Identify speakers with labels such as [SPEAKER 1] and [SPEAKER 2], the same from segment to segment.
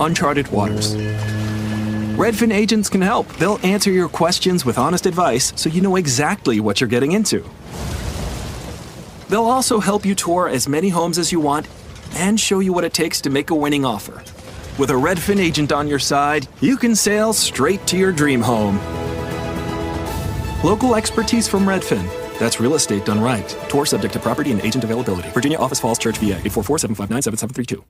[SPEAKER 1] Uncharted waters. Redfin agents can help. They'll answer your questions with honest advice so you know exactly what you're getting into. They'll also help you tour as many homes as you want and show you what it takes to make a winning offer. With a Redfin agent on your side, you can sail straight to your dream home. Local expertise from Redfin. That's real estate done right. Tour subject to property and agent availability. Virginia Office Falls Church, VA, 844-759-7732.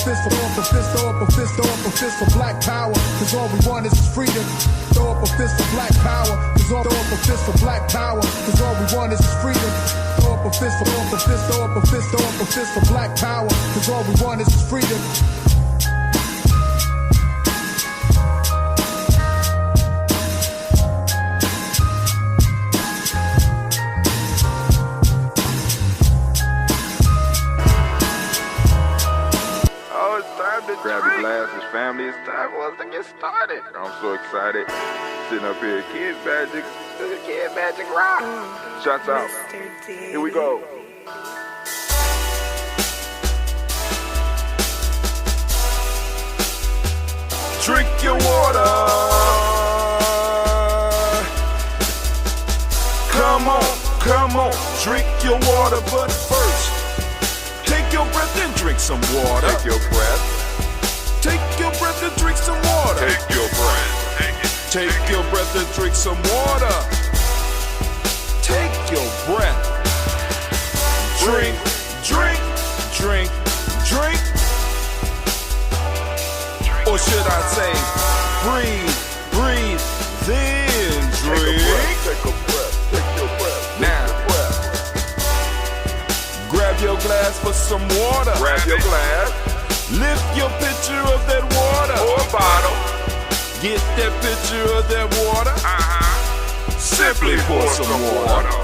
[SPEAKER 2] fist, throw up a fist, throw up a fist, throw up a fist for black power. Cause all we want is freedom. Throw up a fist for black power. Cause all throw up a fist for black power. Cause all we want is freedom. Throw up a fist, throw up a fist, throw up a fist, throw up a fist for black power. Cause all we want is freedom.
[SPEAKER 3] Grab your glasses, family. It's time for us to get started. I'm so excited. Sitting up here, Kid Magic Rock. Shots out. Here we go. Drink your water. Come on, drink your water, but first, take your breath and drink some water. Take your breath. Take your breath and drink some water. Take your breath. Take your breath and drink some water. Take your breath. Drink, drink, drink, drink. Or should I say, breathe, breathe, then drink. Take a breath. Take your breath. Now, grab your glass for some water. Grab your glass. Lift your pitcher of that water. Or bottle. Get that pitcher of that water. Simply pour some water.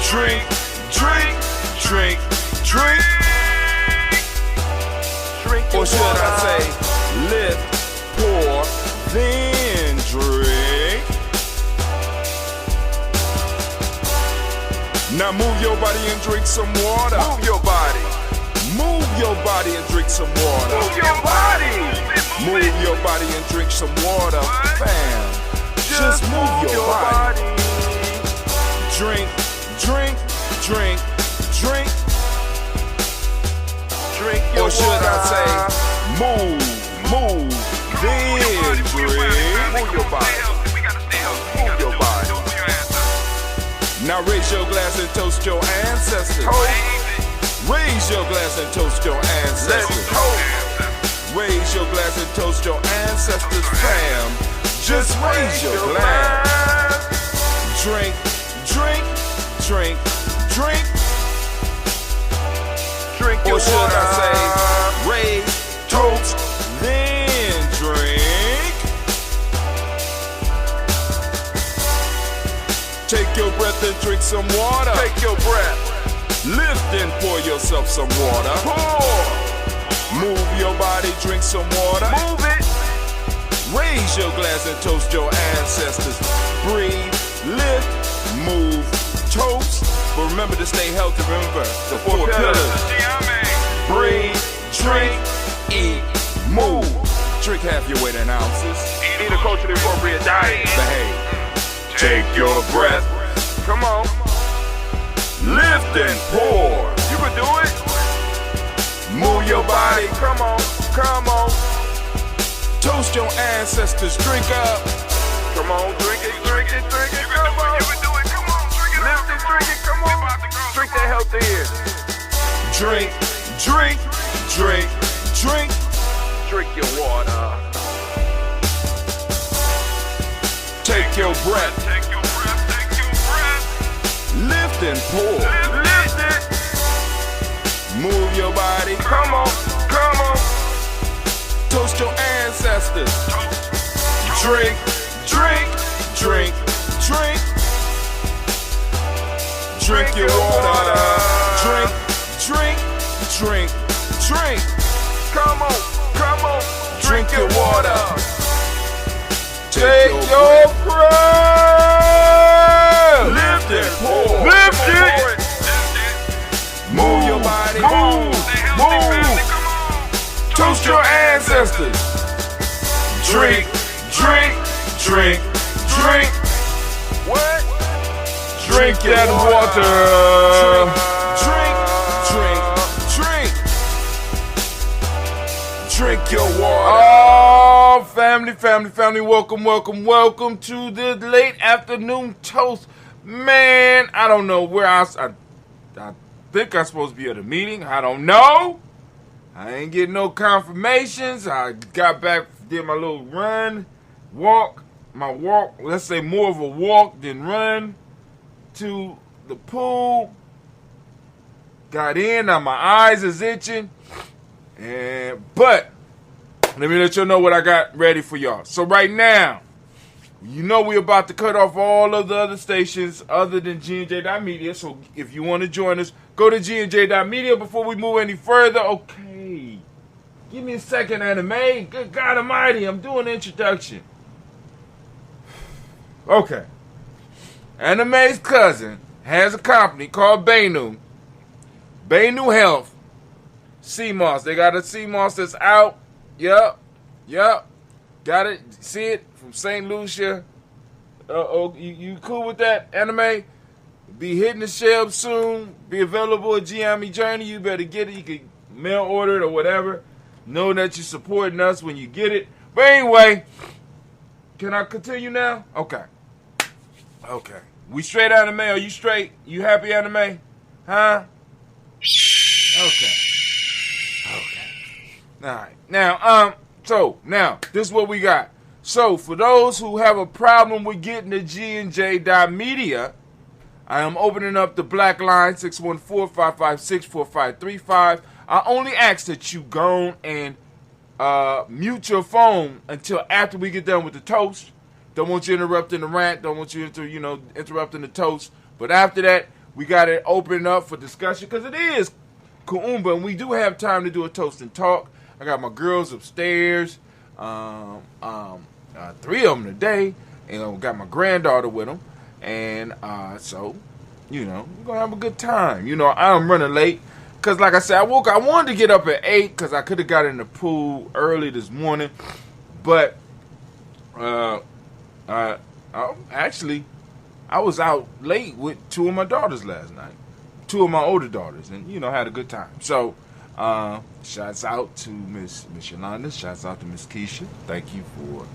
[SPEAKER 3] Drink, drink, drink, drink. Drink your water. Or should I say, lift, pour, then drink. Now move your body and drink some water. Move your body. Move your body and drink some water. Move your body. Move your body and drink some water. Fam, just move your body. Drink, drink, drink, drink. Drink your water. Or should I say, move, then drink. Move your body. Move your body. Now raise your glass and toast your ancestors. Raise your glass and toast your ancestors. Raise your glass and toast your ancestors, fam. Just raise your glass. Drink, drink, drink, drink. Drink your water. Or should I say, raise, toast, then drink. Take your breath and drink some water. Take your breath. Lift and pour yourself some water. Pour. Move your body, drink some water. Move it. Raise your glass and toast your ancestors. Breathe, lift, move, toast. But remember to stay healthy. Remember the four pillars. Breathe, drink, eat, move. Drink half your weight in ounces. Eat a culturally appropriate diet. Behave. Take your breath. Come on. Lift and pour. You can do it. Move your body. Come on. Come on. Toast your ancestors. Drink up. Come on. Drink it. Drink it. Drink it. Come on. You can do it. Come on. Drink it. Lift it. Drink it. Come on. Drink that health in. Drink. Drink. Drink. Drink. Drink your water. Take your breath. Take your breath. Take your breath. Lift and pour. Lift it. Move your body. Come on. Come on. Toast your ancestors. Drink. Drink. Drink. Drink. Drink your water. Drink. Drink. Drink. Drink. Come on. Come on. Drink your water. Take your breath. Lift it. Pour. Lift it. Move your body. Move. Move. Toast your ancestors. Drink. Drink. Drink. Drink. What? Drink that water. Drink. Drink. Drink. Drink your water. Oh, family, welcome to the late afternoon toast. Man, I don't know where I think I'm supposed to be at a meeting. I don't know.
[SPEAKER 4] I ain't getting no confirmations. I got back, did my little walk, let's say more of a walk than run to the pool. Got in, now my eyes is itching. But let me let you know what I got ready for y'all. So right now, you know we're about to cut off all of the other stations other than GNJ.media. So if you want to join us, go to GNJ.media before we move any further. Okay. Give me a second, Anime. Good God Almighty, I'm doing the introduction. Okay. Anime's cousin has a company called Bainu Health. CMOS. They got a CMOS that's out. Yup. Got it. See it from St. Lucia. You cool with that, Anime? Be hitting the shelves soon. Be available at Giami Journey. You better get it. You can mail order it or whatever. Know that you're supporting us when you get it. But anyway, can I continue now? Okay. We straight, Anime? Are you straight? You happy, Anime? Huh? Okay. All right. Now, this is what we got. So, for those who have a problem with getting to GNJ.media, I am opening up the black line, 614-556-4535. I only ask that you go and mute your phone until after we get done with the toast. Don't want you interrupting the rant. Don't want you interrupting the toast. But after that, we got it open up for discussion because it is Kuumba, and we do have time to do a toast and talk. I got my girls upstairs, 3 of them today, and got my granddaughter with them, and so, we're gonna have a good time. I'm running late because, like I said, I wanted to get up at 8 because I could have got in the pool early this morning, but I was out late with 2 of my daughters last night, 2 of my older daughters, and had a good time. So. Shouts out to Miss Yolanda. Shouts out to Miss Keisha. Thank you for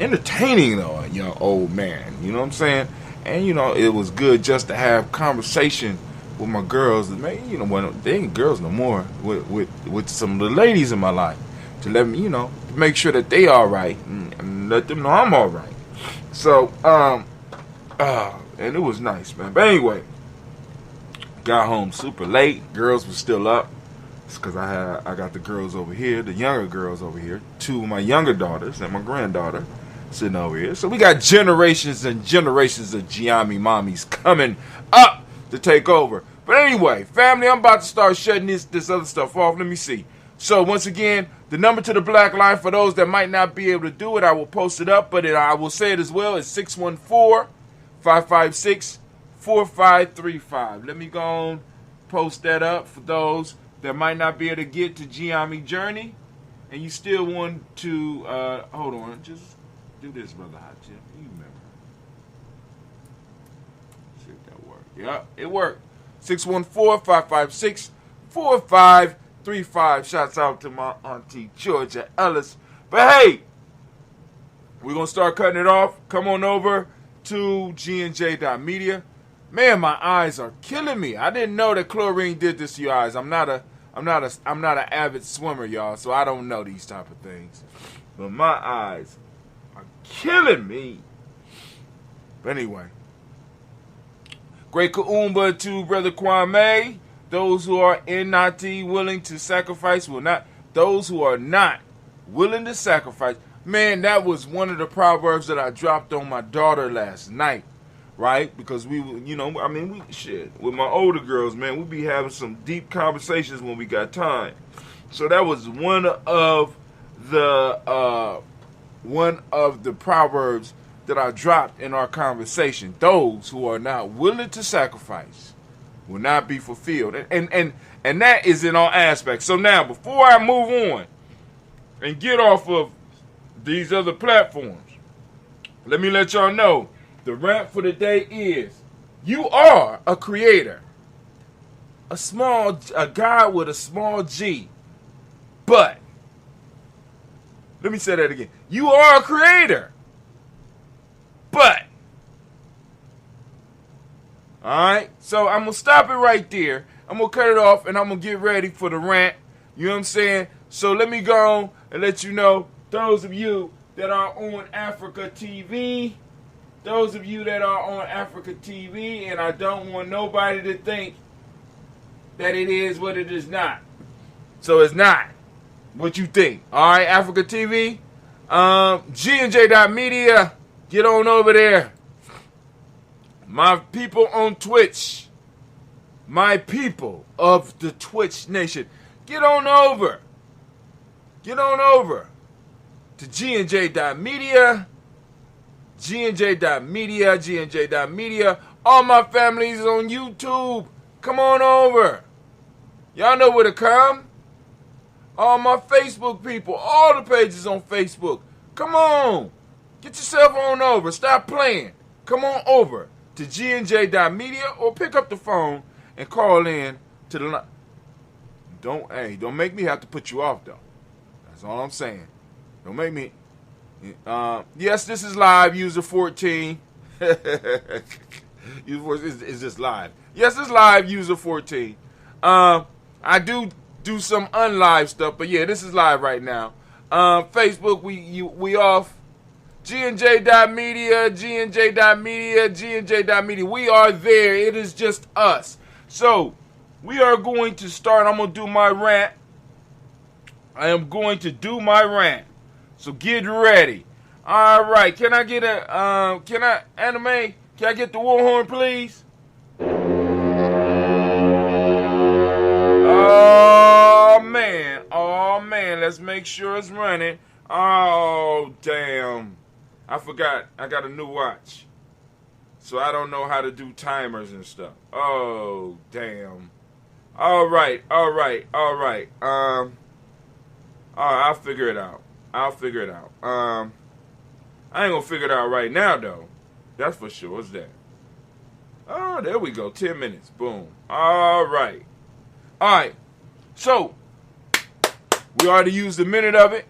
[SPEAKER 4] entertaining a young old man. You know what I'm saying? And it was good just to have conversation with my girls. Man, when they ain't girls no more. With some of the ladies in my life to let me, to make sure that they all right and let them know I'm all right. So, and it was nice, man. But anyway, got home super late. Girls were still up. Because I got the girls over here, the younger girls over here, 2 of my younger daughters and my granddaughter sitting over here. So we got generations and generations of Giami mommies coming up to take over. But anyway, family, I'm about to start shutting this other stuff off. Let me see. So once again, the number to the black line for those that might not be able to do it, I will post it up, but I will say it as well. It's 614-556-4535. Let me go on, post that up for those that might not be able to get to Giami Journey, and you still want to, hold on, just do this, Brother Hot Chip. You remember. See if that worked. Yeah, it worked. 614-556-4535. Shouts out to my auntie, Georgia Ellis. But hey, we're going to start cutting it off. Come on over to GNJ.media. Man, my eyes are killing me. I didn't know that chlorine did this to your eyes. I'm not an avid swimmer, y'all, so I don't know these type of things. But my eyes are killing me. But anyway, great Kuumba to Brother Kwame. Those who are not willing to sacrifice will not. Those who are not willing to sacrifice. Man, that was one of the proverbs that I dropped on my daughter last night. Right? Because we with my older girls, man, we be having some deep conversations when we got time. So that was one of the proverbs that I dropped in our conversation. Those who are not willing to sacrifice will not be fulfilled. And that is in all aspects. So now, before I move on and get off of these other platforms, let me let y'all know. The rant for the day is, you are a creator. A God with a small G. But, let me say that again. You are a creator. But, alright? So, I'm going to stop it right there. I'm going to cut it off and I'm going to get ready for the rant. You know what I'm saying? So let me go on and let you know, those of you that are on Africa TV, those of you that are on Africa TV, and I don't want nobody to think that it is what it is not. So it's not what you think. All right, Africa TV, G&J.media, get on over there. My people on Twitch, my people of the Twitch nation, get on over. Get on over to G&J.media, G&J.media, G&J.media. All my families on YouTube, come on over. Y'all know where to come. All my Facebook people, all the pages on Facebook, come on. Get yourself on over. Stop playing. Come on over to G&J.media or pick up the phone and call in to the line. Don't make me have to put you off, though. That's all I'm saying. Don't make me. Yes, this is live, user 14. Is this live? Yes, it's live, user 14. I do some unlive stuff, but yeah, this is live right now. Facebook, we off. G&J.media, G&J.media, G&J.media. We are there. It is just us. So, we are going to start. I'm going to do my rant. I am going to do my rant. So, get ready. All right. Can I get anime? Can I get the war horn, please? Oh, man. Let's make sure it's running. Oh, damn. I forgot. I got a new watch. So I don't know how to do timers and stuff. Oh, damn. All right. All right, I'll figure it out. I ain't gonna figure it out right now, though. That's for sure. What's that? Oh, there we go. 10 minutes. Boom. All right. So, we already used a minute of it.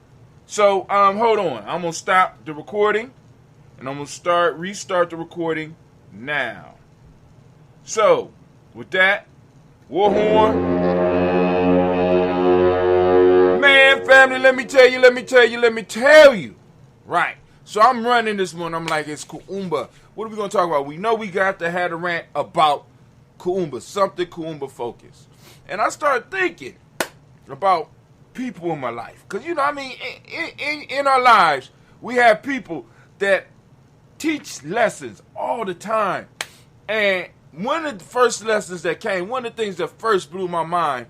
[SPEAKER 4] So, hold on. I'm going to stop the recording, and I'm going to restart the recording now. So, with that, war horn. Man, family, let me tell you. Right. So, I'm running this one. I'm like, it's Kuumba. What are we going to talk about? We know we got to have a rant about Kuumba, something Kuumba focused. And I started thinking about people in my life, because in our lives we have people that teach lessons all the time, and one of the first lessons that came, one of the things that first blew my mind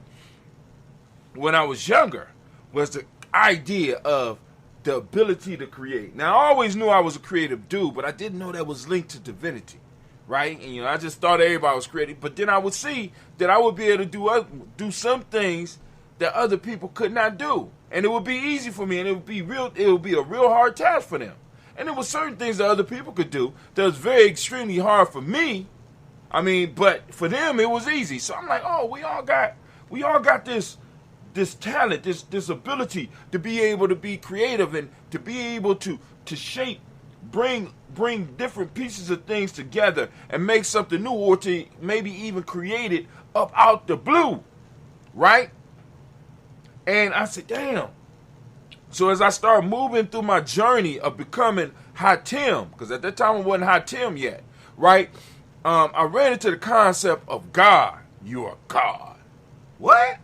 [SPEAKER 4] when I was younger was the idea of the ability to create. Now, I always knew I was a creative dude, but I didn't know that was linked to divinity, right? And I just thought everybody was creative, but then I would see that I would be able to do some things that other people could not do, and it would be easy for me, and it would be a real hard task for them. And there were certain things that other people could do that was very extremely hard for me. But for them it was easy. So I'm like, oh, we all got this talent, this ability to be able to be creative and to be able to shape, bring different pieces of things together and make something new, or to maybe even create it up out the blue, right? And I said, damn. So as I started moving through my journey of becoming Hatim, because at that time I wasn't Hatim yet, right? I ran into the concept of God. You are God. What?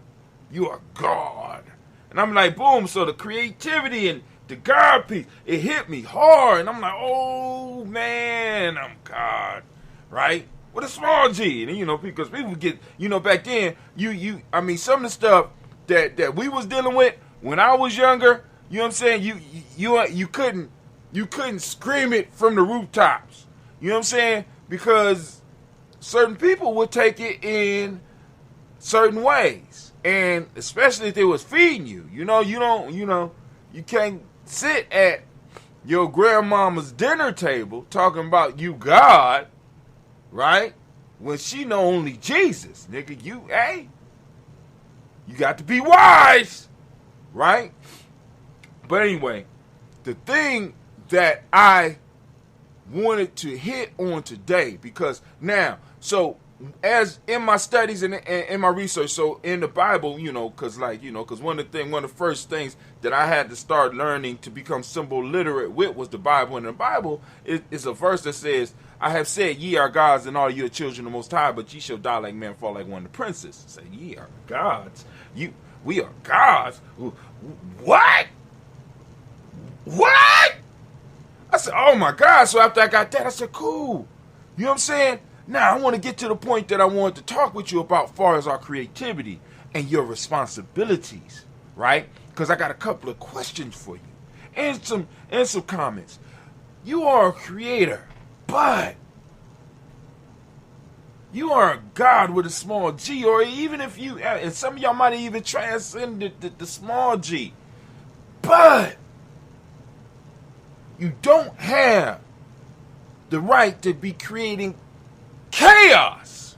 [SPEAKER 4] You are God. And I'm like, boom. So the creativity and the God piece, it hit me hard. And I'm like, oh, man, I'm God, right? With a small G. And, because people get, back then, some of the stuff that we was dealing with when I was younger, you know what I'm saying? You couldn't scream it from the rooftops. You know what I'm saying? Because certain people would take it in certain ways. And especially if they was feeding you. You can't sit at your grandmama's dinner table talking about you God, right? When she know only Jesus. Nigga, you got to be wise, right? But anyway, the thing that I wanted to hit on today, because now, so as in my studies and in my research, so in the Bible, because one of the first things that I had to start learning to become symbol literate with was the Bible. And the Bible is a verse that says, I have said, ye are gods, and all you are children of the Most High, but ye shall die like men, fall like one of the princes. Say, ye are gods. We are gods. What? What? I said, oh my God. So after I got that, I said, cool. You know what I'm saying? Now I want to get to the point that I wanted to talk with you about far as our creativity and your responsibilities, right? Because I got a couple of questions for you and some comments. You are a creator, but you are a God with a small g, or even if you, and some of y'all might have even transcended the small g, but you don't have the right to be creating chaos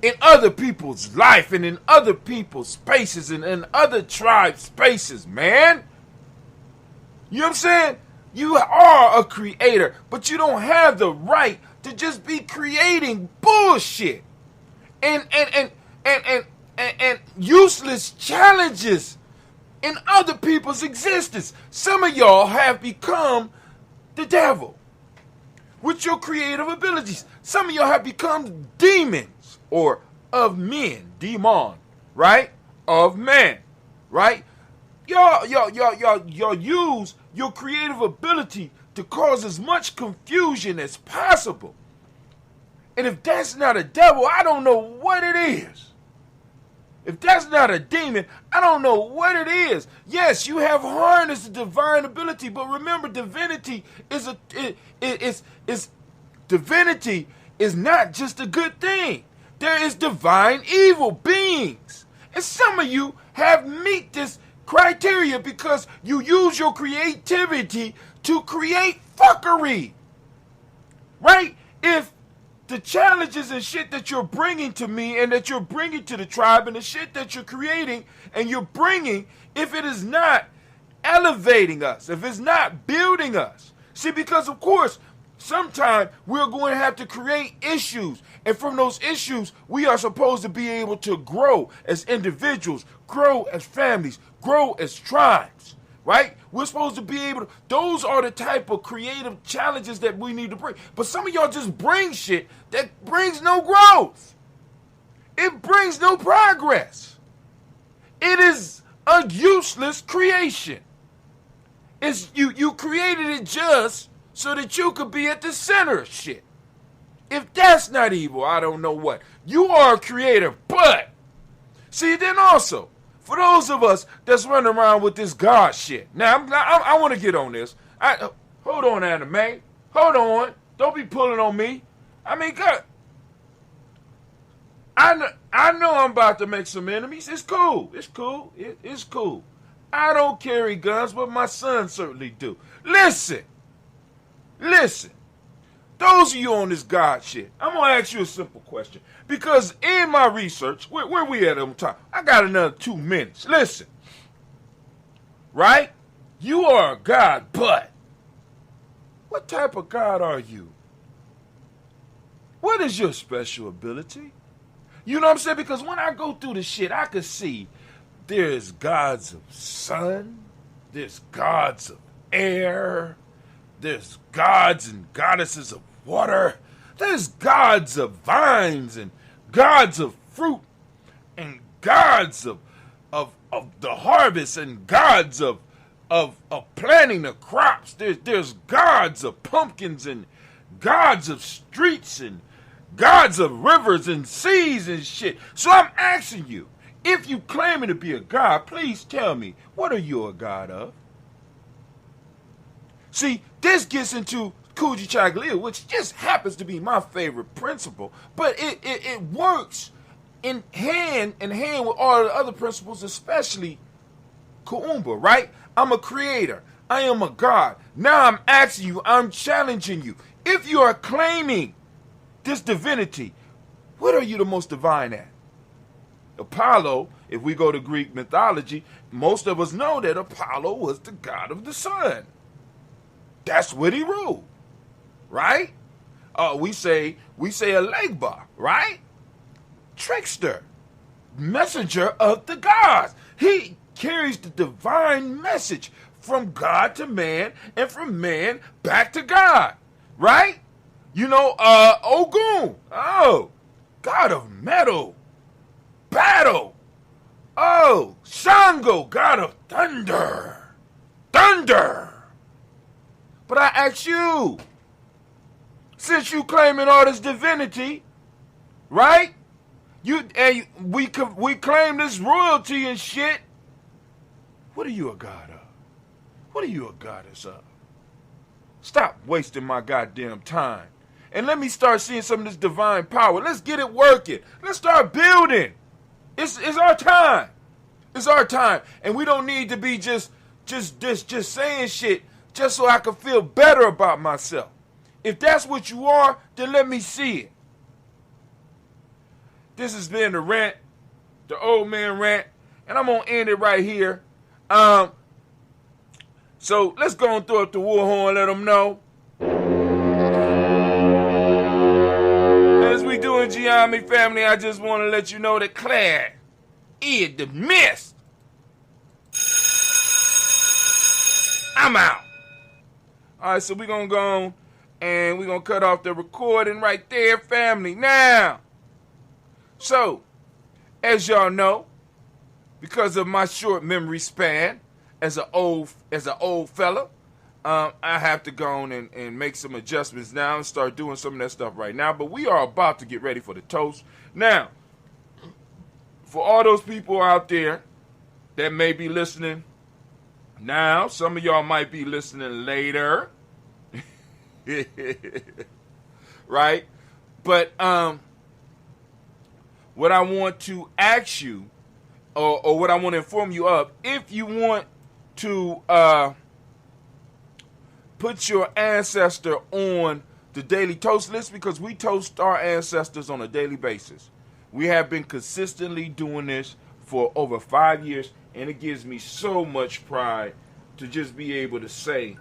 [SPEAKER 4] in other people's life and in other people's spaces and in other tribes' spaces, man. You know what I'm saying? You are a creator, but you don't have the right to just be creating bullshit and useless challenges in other people's existence. Some of y'all have become the devil with your creative abilities. Some of y'all have become demons or of men, demon, right? Of man, right? Y'all use your creative ability to cause as much confusion as possible. And if that's not a devil, I don't know what it is. If that's not a demon, I don't know what it is. Yes, you have harnessed the divine ability, but remember, divinity divinity is not just a good thing. There is divine evil beings. And some of you have meet this criteria because you use your creativity to create fuckery. Right? If the challenges and shit that you're bringing to me and that you're bringing to the tribe and the shit that you're creating and you're bringing, if it is not elevating us, if it's not building us. See, because of course, sometimes we're going to have to create issues. And from those issues, we are supposed to be able to grow as individuals, grow as families, grow as tribes. Right? We're supposed to be able to, those are the type of creative challenges that we need to bring. But some of y'all just bring shit that brings no growth. It brings no progress. It is a useless creation. It's you created it just so that you could be at the center of shit. If that's not evil, I don't know what. You are a creator, but see, then also, for those of us that's running around with this God shit. Now, I want to get on this. Hold on, Anime. Hold on. Don't be pulling on me. I mean, God. I know I'm about to make some enemies. It's cool. It's cool. It's cool. I don't carry guns, but my son certainly do. Listen. Those of you on this God shit, I'm going to ask you a simple question. Because in my research, where we at on time? I got another 2 minutes. Listen. Right? You are a God, but what type of God are you? What is your special ability? You know what I'm saying? Because when I go through the shit, I can see there's gods of sun, there's gods of air, there's gods and goddesses of water. There's gods of vines and gods of fruit and gods of the harvest and gods of planting the crops. There's gods of pumpkins and gods of streets and gods of rivers and seas and shit. So I'm asking you, if you claiming to be a god, please tell me, what are you a god of? See, this gets into Kuji Chaglia, which just happens to be my favorite principle, but it works in hand with all the other principles, especially Kuumba, right? I'm a creator. I am a god. Now I'm asking you, I'm challenging you. If you are claiming this divinity, what are you the most divine at? Apollo, if we go to Greek mythology, most of us know that Apollo was the god of the sun. That's what he ruled. Right? We say we say a legba, right? Trickster, messenger of the gods. He carries the divine message from God to man and from man back to God, right? Ogun, god of metal, battle. Oh, Shango, god of thunder. But I ask you, since you claiming all this divinity, right? We claim this royalty and shit. What are you a god of? What are you a goddess of? Stop wasting my goddamn time. And let me start seeing some of this divine power. Let's get it working. Let's start building. It's our time. It's our time. And we don't need to be just saying shit just so I can feel better about myself. If that's what you are, then let me see it. This has been the rant, the old man rant, and I'm going to end it right here. So let's go and throw up the war horn, let them know. As we do in Giammi family, I just want to let you know that Claire is the mist. I'm out. All right, so we're going to go on and we're going to cut off the recording right there, family. Now, so, as y'all know, because of my short memory span as an old fella, I have to go on and make some adjustments now and start doing some of that stuff right now. But we are about to get ready for the toast. Now, for all those people out there that may be listening now, some of y'all might be listening later. Right? But what I want to ask you, or what I want to inform you of, if you want to put your ancestor on the daily toast list, because we toast our ancestors on a daily basis. We have been consistently doing this for over 5 years, and it gives me so much pride to just be able to say,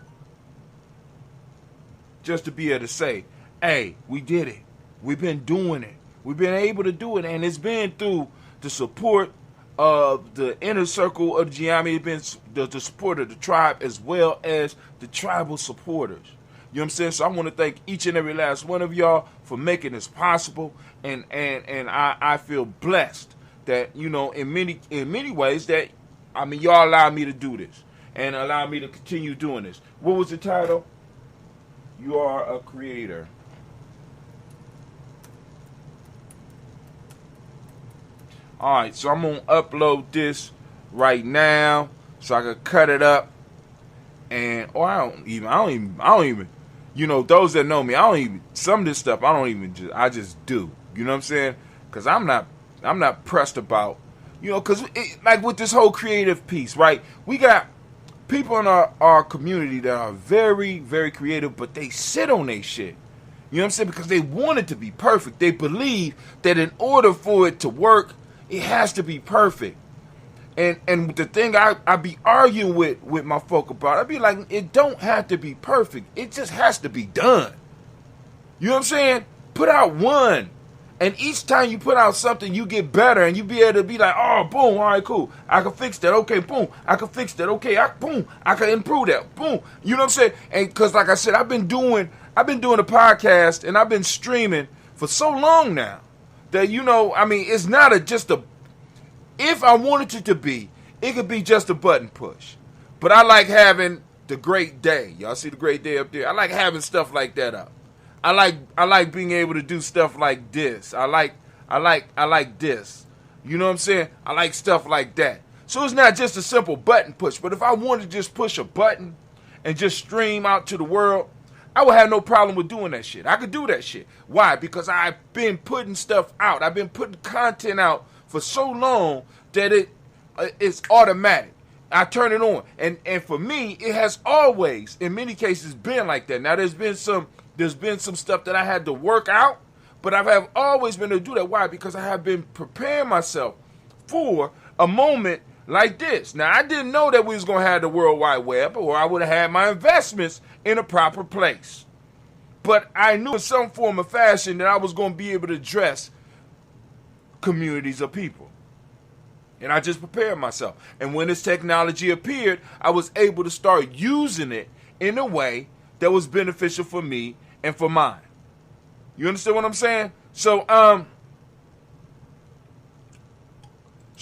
[SPEAKER 4] hey, we did it. We've been doing it. We've been able to do it, and it's been through the support of the inner circle of Giammi. It's been the support of the tribe as well as the tribal supporters. You know what I'm saying? So I want to thank each and every last one of y'all for making this possible, and I feel blessed that, you know, in many ways that, I mean, y'all allow me to do this and allow me to continue doing this. What was the title? You are a creator. All right, so I'm gonna upload this right now so I can cut it up, and I don't even. You know, those that know me, some of this stuff I just do. You know what I'm saying? Because I'm not pressed about, you know, because like with this whole creative piece, right? We got people in our community that are very, very creative, but they sit on their shit. You know what I'm saying? Because they want it to be perfect. They believe that in order for it to work, it has to be perfect. And the thing I be arguing with my folk about, I be like, it don't have to be perfect. It just has to be done. You know what I'm saying? Put out one. And each time you put out something, you get better, and you be able to be like, oh, boom, all right, cool. I can fix that. Okay, boom. I can fix that. Okay, boom. I can improve that. Boom. You know what I'm saying? And because, like I said, I've been doing a podcast, and I've been streaming for so long now that, you know, I mean, it's not if I wanted it to be, it could be just a button push. But I like having the great day. Y'all see the great day up there? I like having stuff like that up. I like being able to do stuff like this. I like this. You know what I'm saying? I like stuff like that. So it's not just a simple button push. But if I wanted to just push a button and just stream out to the world, I would have no problem with doing that shit. I could do that shit. Why? Because I've been putting stuff out. I've been putting content out for so long that it's automatic. I turn it on. And for me, it has always, in many cases, been like that. Now, there's been some stuff that I had to work out, but I have always been able to do that. Why? Because I have been preparing myself for a moment like this. Now, I didn't know that we was going to have the World Wide Web, or I would have had my investments in a proper place. But I knew in some form or fashion that I was going to be able to address communities of people. And I just prepared myself. And when this technology appeared, I was able to start using it in a way that was beneficial for me and for mine. You understand what I'm saying? So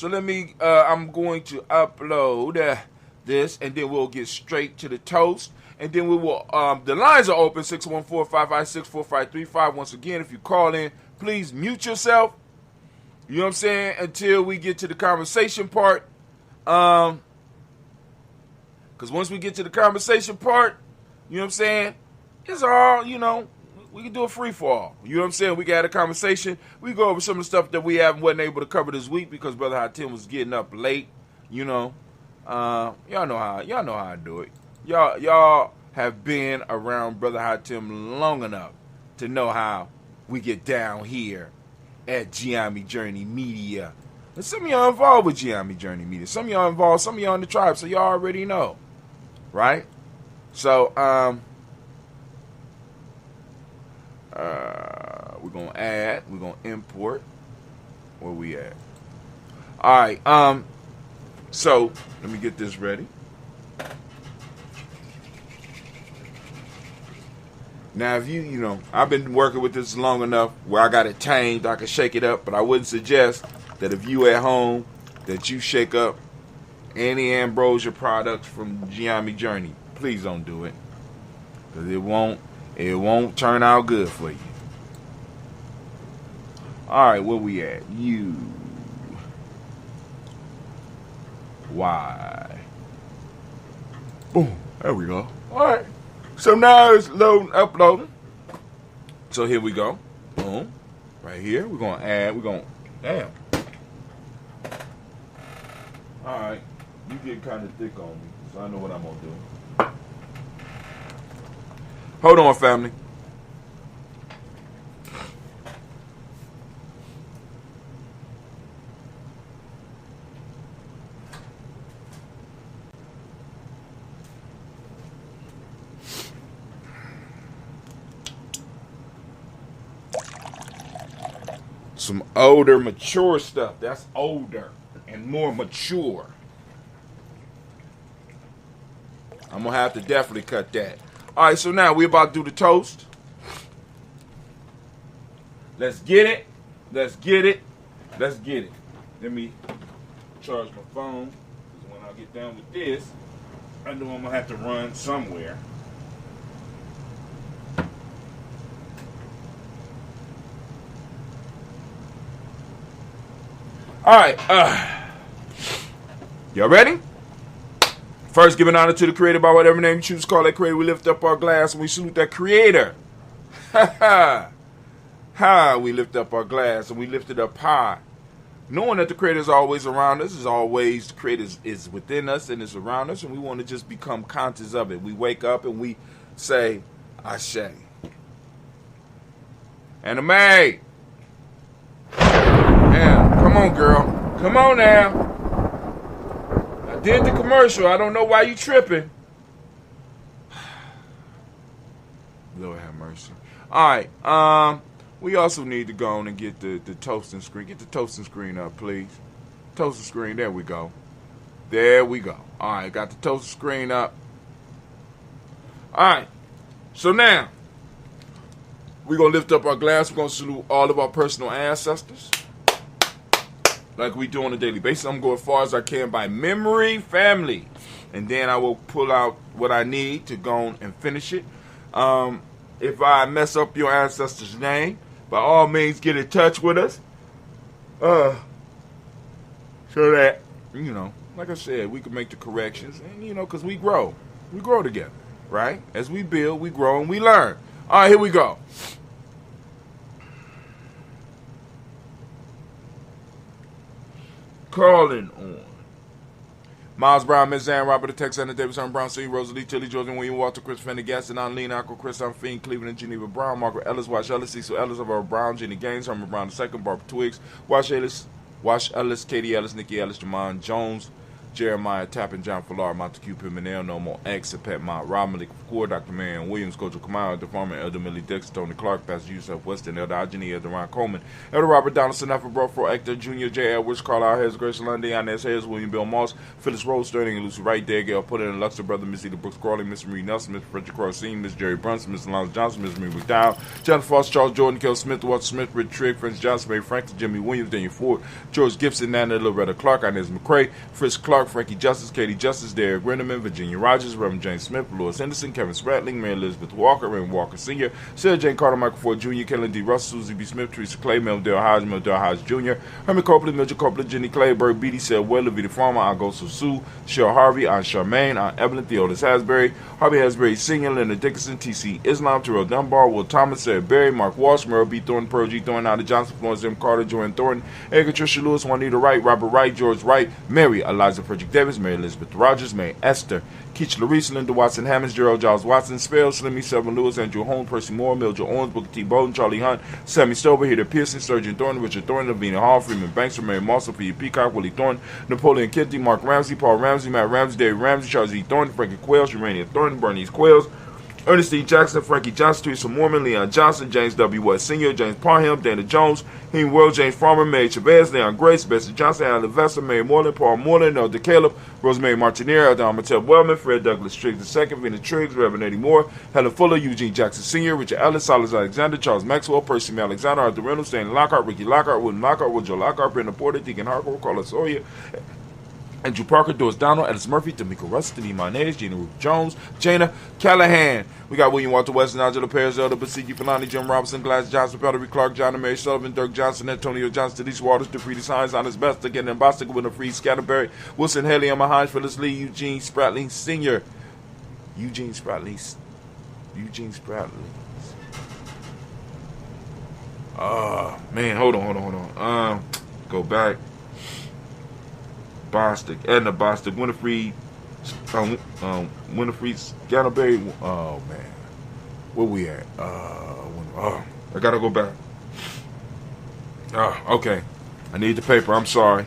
[SPEAKER 4] let me, I'm going to upload this, and then we'll get straight to the toast. And then we will, the lines are open, 614-556-4535. Once again, if you call in, please mute yourself. You know what I'm saying? Until we get to the conversation part. Because once we get to the conversation part, you know what I'm saying? It's all, you know, we can do a free for all. You know what I'm saying? We got a conversation. We go over some of the stuff that we wasn't able to cover this week because Brother Hatim was getting up late. You know, y'all know how I do it. Y'all have been around Brother Hatim long enough to know how we get down here at Giammi Journey Media. And some of y'all involved with Giammi Journey Media. Some of y'all involved, some of y'all in the tribe, so y'all already know. Right? So, we're going to add, we're going to import. Where we at? All right, so let me get this ready. Now, if you know, I've been working with this long enough where I got it tamed, I can shake it up, but I wouldn't suggest that if you at home, that you shake up any Ambrosia products from Giammi Journey. Please don't do it, because it won't turn out good for you. All right, where we at? Y. Boom. There we go. All right. So now it's loading, uploading. So here we go. Boom. Right here. We're going to add. Damn. All right. You get kind of thick on me, so I know what I'm going to do. Hold on, family. Some older, mature stuff. That's older and more mature. I'm going to have to definitely cut that. All right, so now we're about to do the toast. Let's get it. Let's get it. Let's get it. Let me charge my phone, because when I get done with this, I know I'm going to have to run somewhere. All right, y'all ready? First, giving honor to the Creator by whatever name you choose to call that Creator. We lift up our glass and we salute that Creator. Ha ha. Ha, we lift up our glass and we lift it up high. Knowing that the Creator is always around us, is always, the Creator is within us and is around us, and we want to just become conscious of it. We wake up and we say, Ashe. Anna Mae. Damn, come on, girl. Come on now. I did the commercial. I don't know why you tripping. Lord have mercy. All right. We also need to go on and get the toasting screen. Get the toasting screen up, please. Toasting screen. There we go. There we go. All right. Got the toasting screen up. All right. So now, we're going to lift up our glass. We're going to salute all of our personal ancestors, like we do on a daily basis. I'm going as far as I can by memory, family. And then I will pull out what I need to go on and finish it. If I mess up your ancestor's name, by all means get in touch with us. So that, you know, like I said, we can make the corrections. And, you know, because we grow. We grow together, right? As we build, we grow, and we learn. All right, here we go. Calling on Miles Brown, Miss Ann, Robert, the Texan, Davidson, Brown, C, Rosalie, Tilly, Jordan, William, Walter, Chris, Fanny, Gaston, Lean, Uncle Chris, Fiend, Cleveland, and Geneva Brown, Margaret Ellis, Wash Ellis, Cecil Ellis, of our Brown, Jenny Gaines, Herman Brown II, Barbara Twiggs, Wash Ellis, Katie Ellis, Nikki Ellis, Jamon Jones, Jeremiah Tappan, John Fallar, Montague Pimenel, No More X, Pet Mount, Rob Malik Core, Dr. Marion Williams, Coach Kamal, the farmer, Elder Millie Dixon, Tony Clark, Pastor Yusuf Weston, Elder Ageni, Elder Ron Coleman, Elder Robert Donaldson, Alfred Brofro, Actor Jr., J. Edwards, Carlisle Hayes, Grace Lundy, Inez Hayes, William Bill Moss, Phyllis Rose, Sterling, and Lucy Wright, Dale Gale, Put in Luxor, Brother Miss Eda Brooks Crawley, Miss Marie Nelson, Miss Frederick Crossing, Miss Jerry Brunson, Miss Alonzo Johnson, Miss Marie McDowell, Jennifer Foster, Charles Jordan, Kel Smith, Walter Smith, Rich Trigg, Prince Johnson, Mary Franklin, Jimmy Williams, Daniel Ford, George Gibson, Nana Loretta Clark, Inez McCrae, Fritz Clark, Frankie Justice, Katie Justice, Derek Renderman, Virginia Rogers, Reverend James Smith, Louis Henderson, Kevin Spratling, Mary Elizabeth Walker, Raymond Walker Sr., Sarah Jane Carter, Michael Ford Jr., Kellen D. Russell, Susie B. Smith, Teresa Clay, Mel Dale Hodge Jr., Herman Copeland, Mitchell Copeland, Jenny Clay, Bird Beatty, Sel Weller, Vita Farmer, Augusto Sue, Cheryl Harvey, Aunt Charmaine, Aunt Evelyn, Theodis Hasbury, Harvey Hasbury Sr., Leonard Dickinson, T.C. Islam, Terrell Dunbar, Will Thomas, Sarah Berry, Mark Walsh, Merle B. Thornton, Pearl G. Thornton, Ida Johnson, Florence M. Carter, Joanne Thornton, Edgar Tricia Lewis, Juanita Wright, Robert Wright, George Wright, Mary, Eliza Frederick Davis, Mary Elizabeth Rogers, Mary Esther, Keach Larice, Linda Watson, Hammonds, Gerald Giles Watson, Spell, Slimmy, Selvin Lewis, Andrew Holmes, Percy Moore, Mildred Owens, Booker T. Bowden, Charlie Hunt, Sammy Stover, Heather Pearson, Surgeon Thornton, Richard Thornton, Lavina Hall, Freeman Banks, Mary Moss, Sophia Peacock, Willie Thornton, Napoleon Kitty, Mark Ramsey, Paul Ramsey, Matt Ramsey, Dave Ramsey, Charles E. Thornton, Frankie Quails, Urania Thornton, Bernice Quails, Ernestine Jackson, Frankie Johnson, Teresa Mormon, Leon Johnson, James W. West Sr., James Parham, Dana Jones, Heen World, James Farmer, Mary Chavez, Leon Grace, Bessie Johnson, Alan Levester, Mary Moreland, Paul Moreland, Elder Caleb, Rosemary Martinier, Elder Mattel Wellman, Fred Douglas Triggs II, Vina Triggs, Reverend Eddie Moore, Helen Fuller, Eugene Jackson Sr., Richard Ellis, Silas Alexander, Charles Maxwell, Percy M. Alexander, Arthur Reynolds, Stanley Lockhart, Ricky Lockhart, William Lockhart, Woodrow Lockhart, Brenda Porter, Deacon Harcourt, Carlos Sawyer, Andrew Parker, Doris Donald, Ellis Murphy, Tamika Rustin, Imanez, Gina Ruth Jones, Jana Callahan. We got William Walter Weston, Angela Perez, Elder Basiki Filani, Jim Robinson, Glass Johnson, Valerie Clark, John and Mary Sullivan, Dirk Johnson, Antonio Johnson, Denise Waters, DeFreedy Science, Honest Best, again, and Boston, Winter Free, Scatterberry, Wilson Haley, Emma Hines, Phyllis Lee, Eugene Spratling Sr. Eugene Spratling. Man, hold on. Go back. Bostic, Edna Bostic, Winifred, Scatterberry. Oh man, where we at? I gotta go back. Okay, I need the paper. I'm sorry.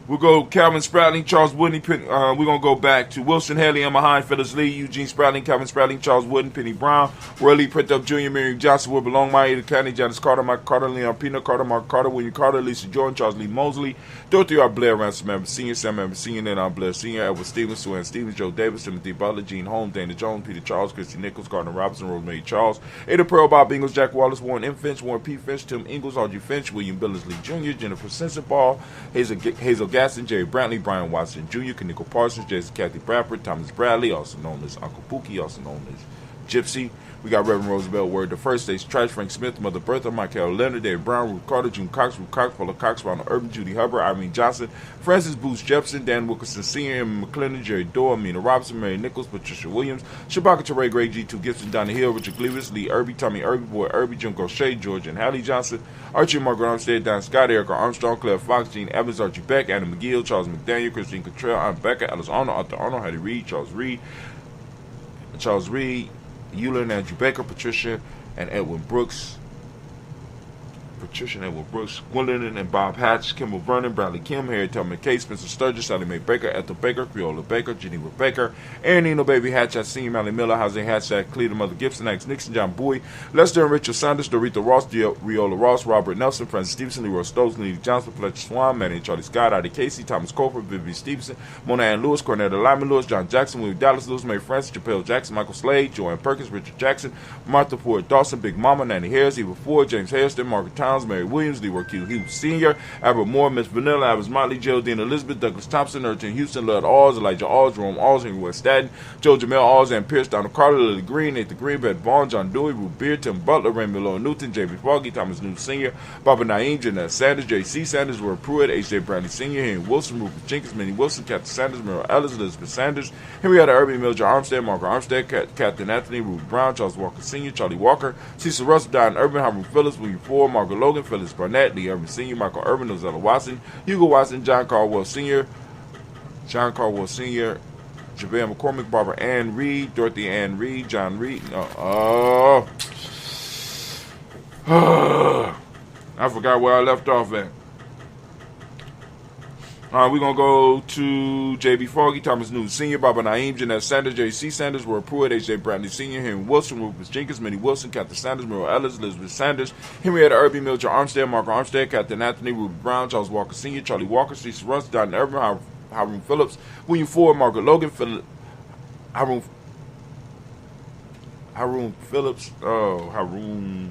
[SPEAKER 4] We'll go Calvin Spratling, Charles Wooden. We're gonna go back to Wilson Haley, Emma Hine, Phyllis Lee, Eugene Spratling, Calvin Spratling, Charles Wooden, Penny Brown, Roy Lee, Print Up Jr., Miriam Johnson, Wilbur Longmire, Ada County, Janice Carter, Mike Carter, Leon Pino Carter, Mark Carter, William Carter, Lisa Jordan, Charles Lee Mosley, Dorothy R. Blair, Ransom Evans Sr., Sam Evans Sr., Ned R. Blair Sr., Edward Stevens, Suann Stevens, Joe Davis, Timothy Butler, Gene Holmes, Dana Jones, Peter Charles, Christy Nichols, Gardner Robinson, Rosemary Charles, Ada Pearl, Bob Ingles, Jack Wallace, Warren M. Finch, Warren P. Finch, Tim Ingles, Audrey Finch, William Billingsley Jr., Jennifer Sensenball, Hazel Gaston, Jerry Brantley, Brian Watson Jr., Kaniko Parsons, Jason Kathy Bradford, Thomas Bradley, also known as Uncle Pookie, also known as Gypsy. We got Reverend Roosevelt Word, the First Stage Trash, Frank Smith, Mother Bertha, Michael Leonard, Dave Brown, Ruth Carter, June Cox, Ruth Cox, Paula Cox, Ronald Urban, Judy Hubbard, Irene Johnson, Francis Booth Jepson, Dan Wilkerson Sr., Emma McClendon, Jerry Dorr, Amina Robinson, Mary Nichols, Patricia Williams, Shabaka Teray, Greg G2 Gibson, Donna Hill, Richard Cleavis, Lee Irby, Tommy Irby, Boy Irby, Jim Gaucher, George and Hallie Johnson, Archie Margaret Armstead, Don Scott, Erica Armstrong, Claire Fox, Gene Evans, Archie Beck, Adam McGill, Charles McDaniel, Christine Cottrell, Aunt Becca, Alice Arnold, Arthur Arnold, Hattie Reed, Charles Reed, Euler and Andrew Baker, Patricia and Edwin Brooks, Gwendolyn and Bob Hatch, Kimball Vernon, Bradley Kim, Harry Tubman McKay, Spencer Sturgis, Sally Mae Baker, Ethel Baker, Creola Baker, Geneva Baker, Aaron Eno Baby Hatch, Senior Mally Miller, Jose Hatch, Cleveland Mother Gibson, Alex Nixon, John Bowie, Lester and Richard Sanders, Dorita Ross, Riola Ross, Robert Nelson, Francis Stevenson, Leroy Stokes, Lee Johnson, Fletcher Swan, Manny and Charlie Scott, Ida Casey, Thomas Colford, Vivian Stevenson, Mona Ann Lewis, Cornetta Lyman Lewis, John Jackson, William Dallas Lewis, Mary Francis, Chappelle Jackson, Michael Slade, Joanne Perkins, Richard Jackson, Martha Ford Dawson, Big Mama, Nanny Harris, Eva Ford, James Hairston, Margaret Towns, Mary Williams, Leroy Q. Hughes Sr., Albert Moore, Miss Vanilla, Albert Motley, Geraldine Elizabeth, Douglas Thompson, Urchin Houston, Lud Alls, Elijah Alls, Jerome Alls, Henry West Staten, Joe Jamel Alls, and Pierce, Donald Carter, Lily Green, Nathan Green, Brett Vaughn, John Dewey, Ruth Beard, Tim Butler, Raymond Lowe Newton, Jamie Foggy, Thomas Newton Sr., Baba Naeem, Jeanette Sanders, J.C. Sanders, Roy Pruitt, H.J. Brandy Sr., Henry Wilson, Rupert Jenkins, Minnie Wilson, Captain Sanders, Merrill Ellis, Elizabeth Sanders, Henrietta Irby, Mildred Armstead, Margaret Armstead, Captain Anthony, Ruth Brown, Charles Walker Sr., Charlie Walker, Cecil Russell, Don Urban, Howard Phillips, William Ford, Margaret Logan, Phyllis Barnett, Lee Urban Sr., Michael Urban, Ozella Watson, Hugo Watson, John Caldwell Sr., JaVale McCormick, Barbara Ann Reed, Dorothy Ann Reed, John Reed. I forgot where I left off at. All right, we're going to go to J.B. Foggy, Thomas Newton Sr., Baba Naeem, Jeanette Sanders, J.C. Sanders, Roy Pruitt, H.J. Bradley Sr., Henry Wilson, Rufus Jenkins, Minnie Wilson, Captain Sanders, Muriel Ellis, Elizabeth Sanders, Henrietta Irby, Mildred Armstead, Margaret Armstead, Captain Anthony, Ruby Brown, Charles Walker Sr., Charlie Walker, Cecil Russ, Don Irvin, Hiram Phillips, William Ford, Margaret Logan, Haroon Phillips, Haroon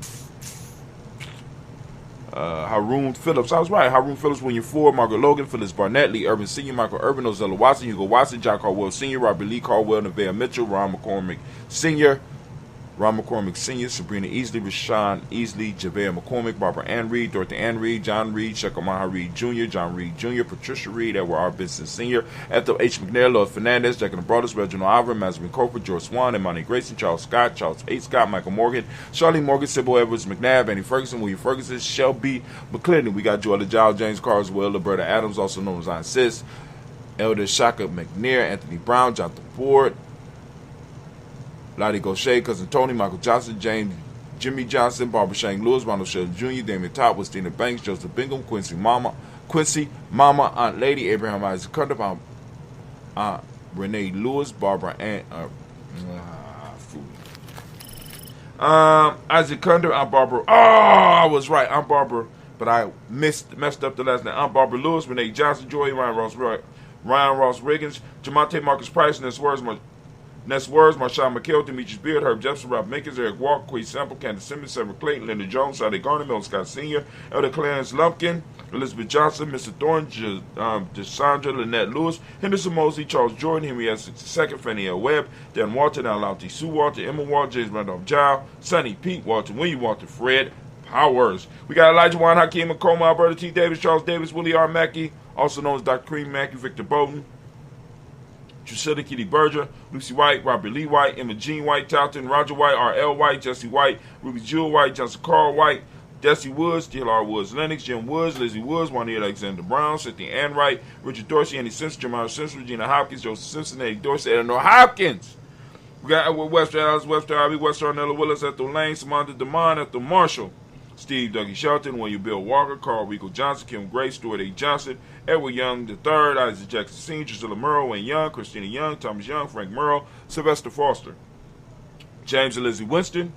[SPEAKER 4] Phillips. I was right. Haroon Phillips, William Ford, Margaret Logan, Phyllis Barnett, Lee Urban Sr., Michael Urban, Ozella Watson, Hugo Watson, John Caldwell Sr., Robert Lee Caldwell, Nevaeh Mitchell, Ron McCormick Sr., Sabrina Easley, Rashawn Easley, Javea McCormick, Barbara Ann Reed, Dorothy Ann Reed, John Reed, Shekhar Maha Reed Jr., John Reed Jr., Patricia Reed, Edward R. Benson Sr., Ethel H. McNair, Lord Fernandez, Jack and the Brothers, Reginald Iver, Mazarin Cofer, George Swan, Imani Grayson, Charles Scott, Charles A. Scott, Michael Morgan, Charlie Morgan, Sybil Edwards McNabb, Annie Ferguson, William Ferguson, Shelby McClendon. We got Joella Giles, James Carswell, Roberta Adams, also known as Aunt Sis, Elder Shaka McNair, Anthony Brown, Jonathan Ford, Lottie Gaucher, Cousin Tony, Michael Johnson, Jimmy Johnson, Barbara Shane Lewis, Ronald Sheldon Jr., Damon Top, Westina Banks, Joseph Bingham, Quincy Mama, Aunt Lady, Abraham Isaac Cutter, Aunt Renee Lewis, Barbara Ann, Isaac Cunder, Aunt Barbara. Oh, I was right, Aunt Barbara, but I messed up the last name. Aunt Barbara Lewis, Renee Johnson, Joy, Ryan Ross Riggins, Jamonte Marcus Price, Ness Words, Marshawn McHale, Demetrius Beard, Herb Jefferson, Rob Minkins, Eric Walker, Quay Sample, Candace Simmons, Sarah Clayton, Leonard Jones, Sade Garner, Milton Scott Sr., Elder Clarence Lumpkin, Elizabeth Johnson, Mr. Thorne, Desandra, Lynette Lewis, Henderson Mosley, Charles Jordan, Henry S. II, Fannie L. Webb, Dan Walton, Alauti Sue Walter, Emma Walter, James Randolph Giles, Sonny Pete, Walter William Walter, Fred Powers. We got Elijah Juan, Hakeem McComa, Alberta T. Davis, Charles Davis, Willie R. Mackey, also known as Dr. Cream Mackey, Victor Bowden, Drusilla Kitty Berger, Lucy White, Robert Lee White, Emma Jean White, Talton, Roger White, R.L. White, Jesse White, Ruby Jewel White, Johnson Carl White, Desi Woods, D.L.R. Woods, Lennox, Jim Woods, Lizzie Woods, Juanita Alexander Brown, Cynthia Ann Wright, Richard Dorsey, Andy Simpson, Jamar Simpson, Regina Hopkins, Joseph Simpson, Eddie Dorsey, Eleanor Hopkins. We got Edward Webster, Alice Webster, Ivy Webster, Arnella Willis, Ethel Lane, Samantha DeMond, Ethel Marshall, Steve Dougie Shelton, William Bill Walker, Carl Rico Johnson, Kim Gray, Stuart A. Johnson, Edward Young III, Isaac Jackson Sr., Drusilla Murrow, Wayne Young, Christina Young, Thomas Young, Frank Murrow, Sylvester Foster, James and Lizzie Winston,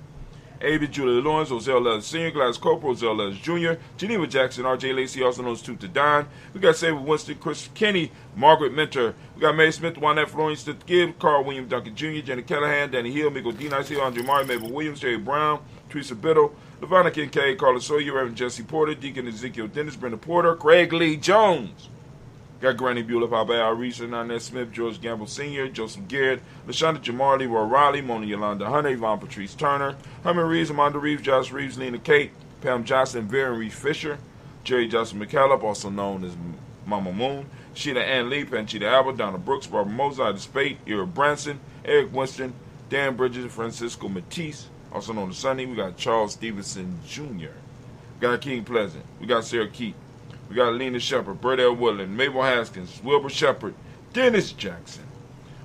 [SPEAKER 4] Ava Julia Lawrence, Ozell Ellis Sr., Gladys Cooper, Ozell Ellis Jr., Geneva Jackson, R.J. Lacey, also known as Toot to Don. We got Saber Winston, Chris Kenny, Margaret Mentor. We got May Smith, Juanette Florian, Stith Gibb, Carl William Duncan Jr., Jenny Callahan, Danny Hill, Miko D. Nice Hill, Andre Murray, Mabel Williams, Jerry Brown, Teresa Biddle, Lavonna Kincaid, Carla Sawyer, Reverend Jesse Porter, Deacon Ezekiel Dennis, Brenda Porter, Craig Lee Jones. Got Granny Bueller, Papa Al Reese, Nanette Smith, George Gamble Sr., Joseph Garrett, LaShonda Jamarly, Roy Riley, Mona Yolanda Hunter, Yvonne Patrice Turner, Herman Reeves, Amanda Reeves, Josh Reeves, Lena Kate, Pam Johnson, Vera Reeves Fisher, Jerry Johnson McCallum, also known as Mama Moon, Sheila Ann Lee, Panchita Albert, Donna Brooks, Barbara Mozart, Spate, Ira Branson, Eric Winston, Dan Bridges, Francisco Matisse, also known as Sonny. We got Charles Stevenson Jr. We got King Pleasant. We got Sarah Keat. We got Lena Shepard, Bert L. Woodland, Mabel Haskins, Wilbur Shepard, Dennis Jackson,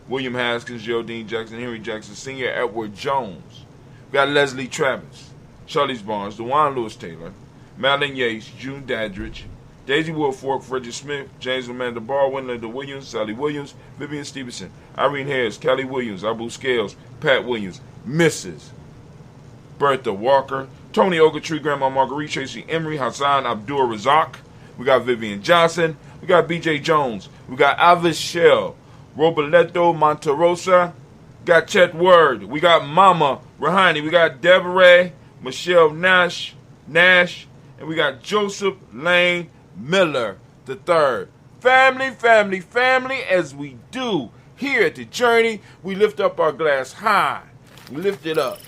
[SPEAKER 4] William Haskins, Geraldine Jackson, Henry Jackson Sr., Edward Jones. We got Leslie Travis, Charlize Barnes, DeJuan Lewis Taylor, Madeline Yates, June Dadridge, Daisy Woodfork, Frederick Smith, James Amanda Baldwin, Linda Williams, Sally Williams, Vivian Stevenson, Irene Harris, Kelly Williams, Abu Scales, Pat Williams, Mrs. Bertha Walker, Tony Ogletree, Grandma Marguerite, Tracy Emery, Hassan Abdul Razak. We got Vivian Johnson. We got B.J. Jones. We got Avis Shell, Roboleto Monterosa. Got Chet Word. We got Mama Rahani. We got Deborah, Michelle Nash, and we got Joseph Lane Miller III. Family, family, family, as we do here at The Journey, we lift up our glass high. We lift it up.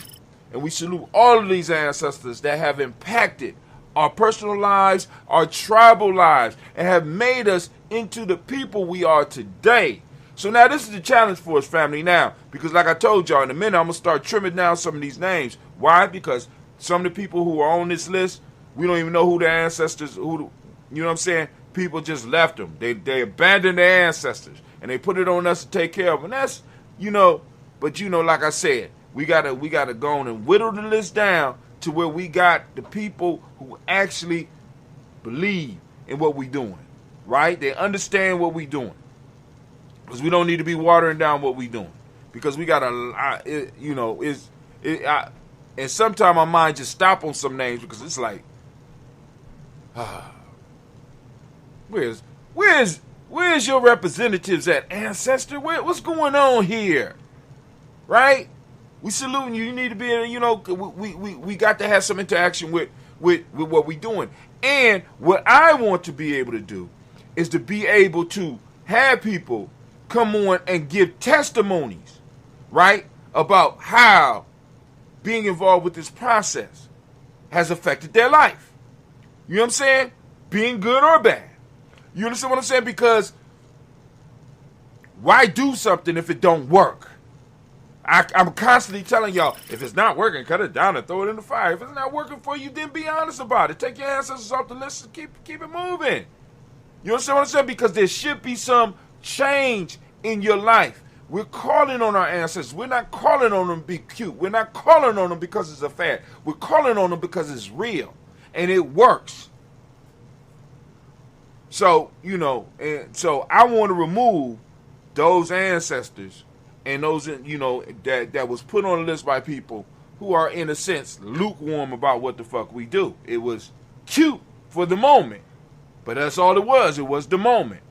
[SPEAKER 4] And we salute all of these ancestors that have impacted our personal lives, our tribal lives, and have made us into the people we are today. So now this is the challenge for us, family, now. Because like I told y'all, in a minute, I'm going to start trimming down some of these names. Why? Because some of the people who are on this list, we don't even know who their ancestors, you know what I'm saying? People just left them. They abandoned their ancestors. And they put it on us to take care of them. And that's, but like I said, we gotta go on and whittle the list down to where we got the people who actually believe in what we're doing, right? They understand what we doing. Because we don't need to be watering down what we doing. Because we got and sometimes my mind just stop on some names because it's like, where's your representatives at, Ancestor? What's going on here? Right? We saluting you. You need to be, we got to have some interaction with what we doing. And what I want to be able to do is to be able to have people come on and give testimonies, right, about how being involved with this process has affected their life. You know what I'm saying? Being good or bad. You understand what I'm saying? Because why do something if it don't work? I'm constantly telling y'all, if it's not working, cut it down and throw it in the fire. If it's not working for you, then be honest about it. Take your ancestors off the list and keep it moving. You understand what I'm saying? Because there should be some change in your life. We're calling on our ancestors. We're not calling on them to be cute. We're not calling on them because it's a fad. We're calling on them because it's real and it works. So, and so I want to remove those ancestors and those, that was put on the list by people who are, in a sense, lukewarm about what the fuck we do. It was cute for the moment, but that's all it was. It was the moment.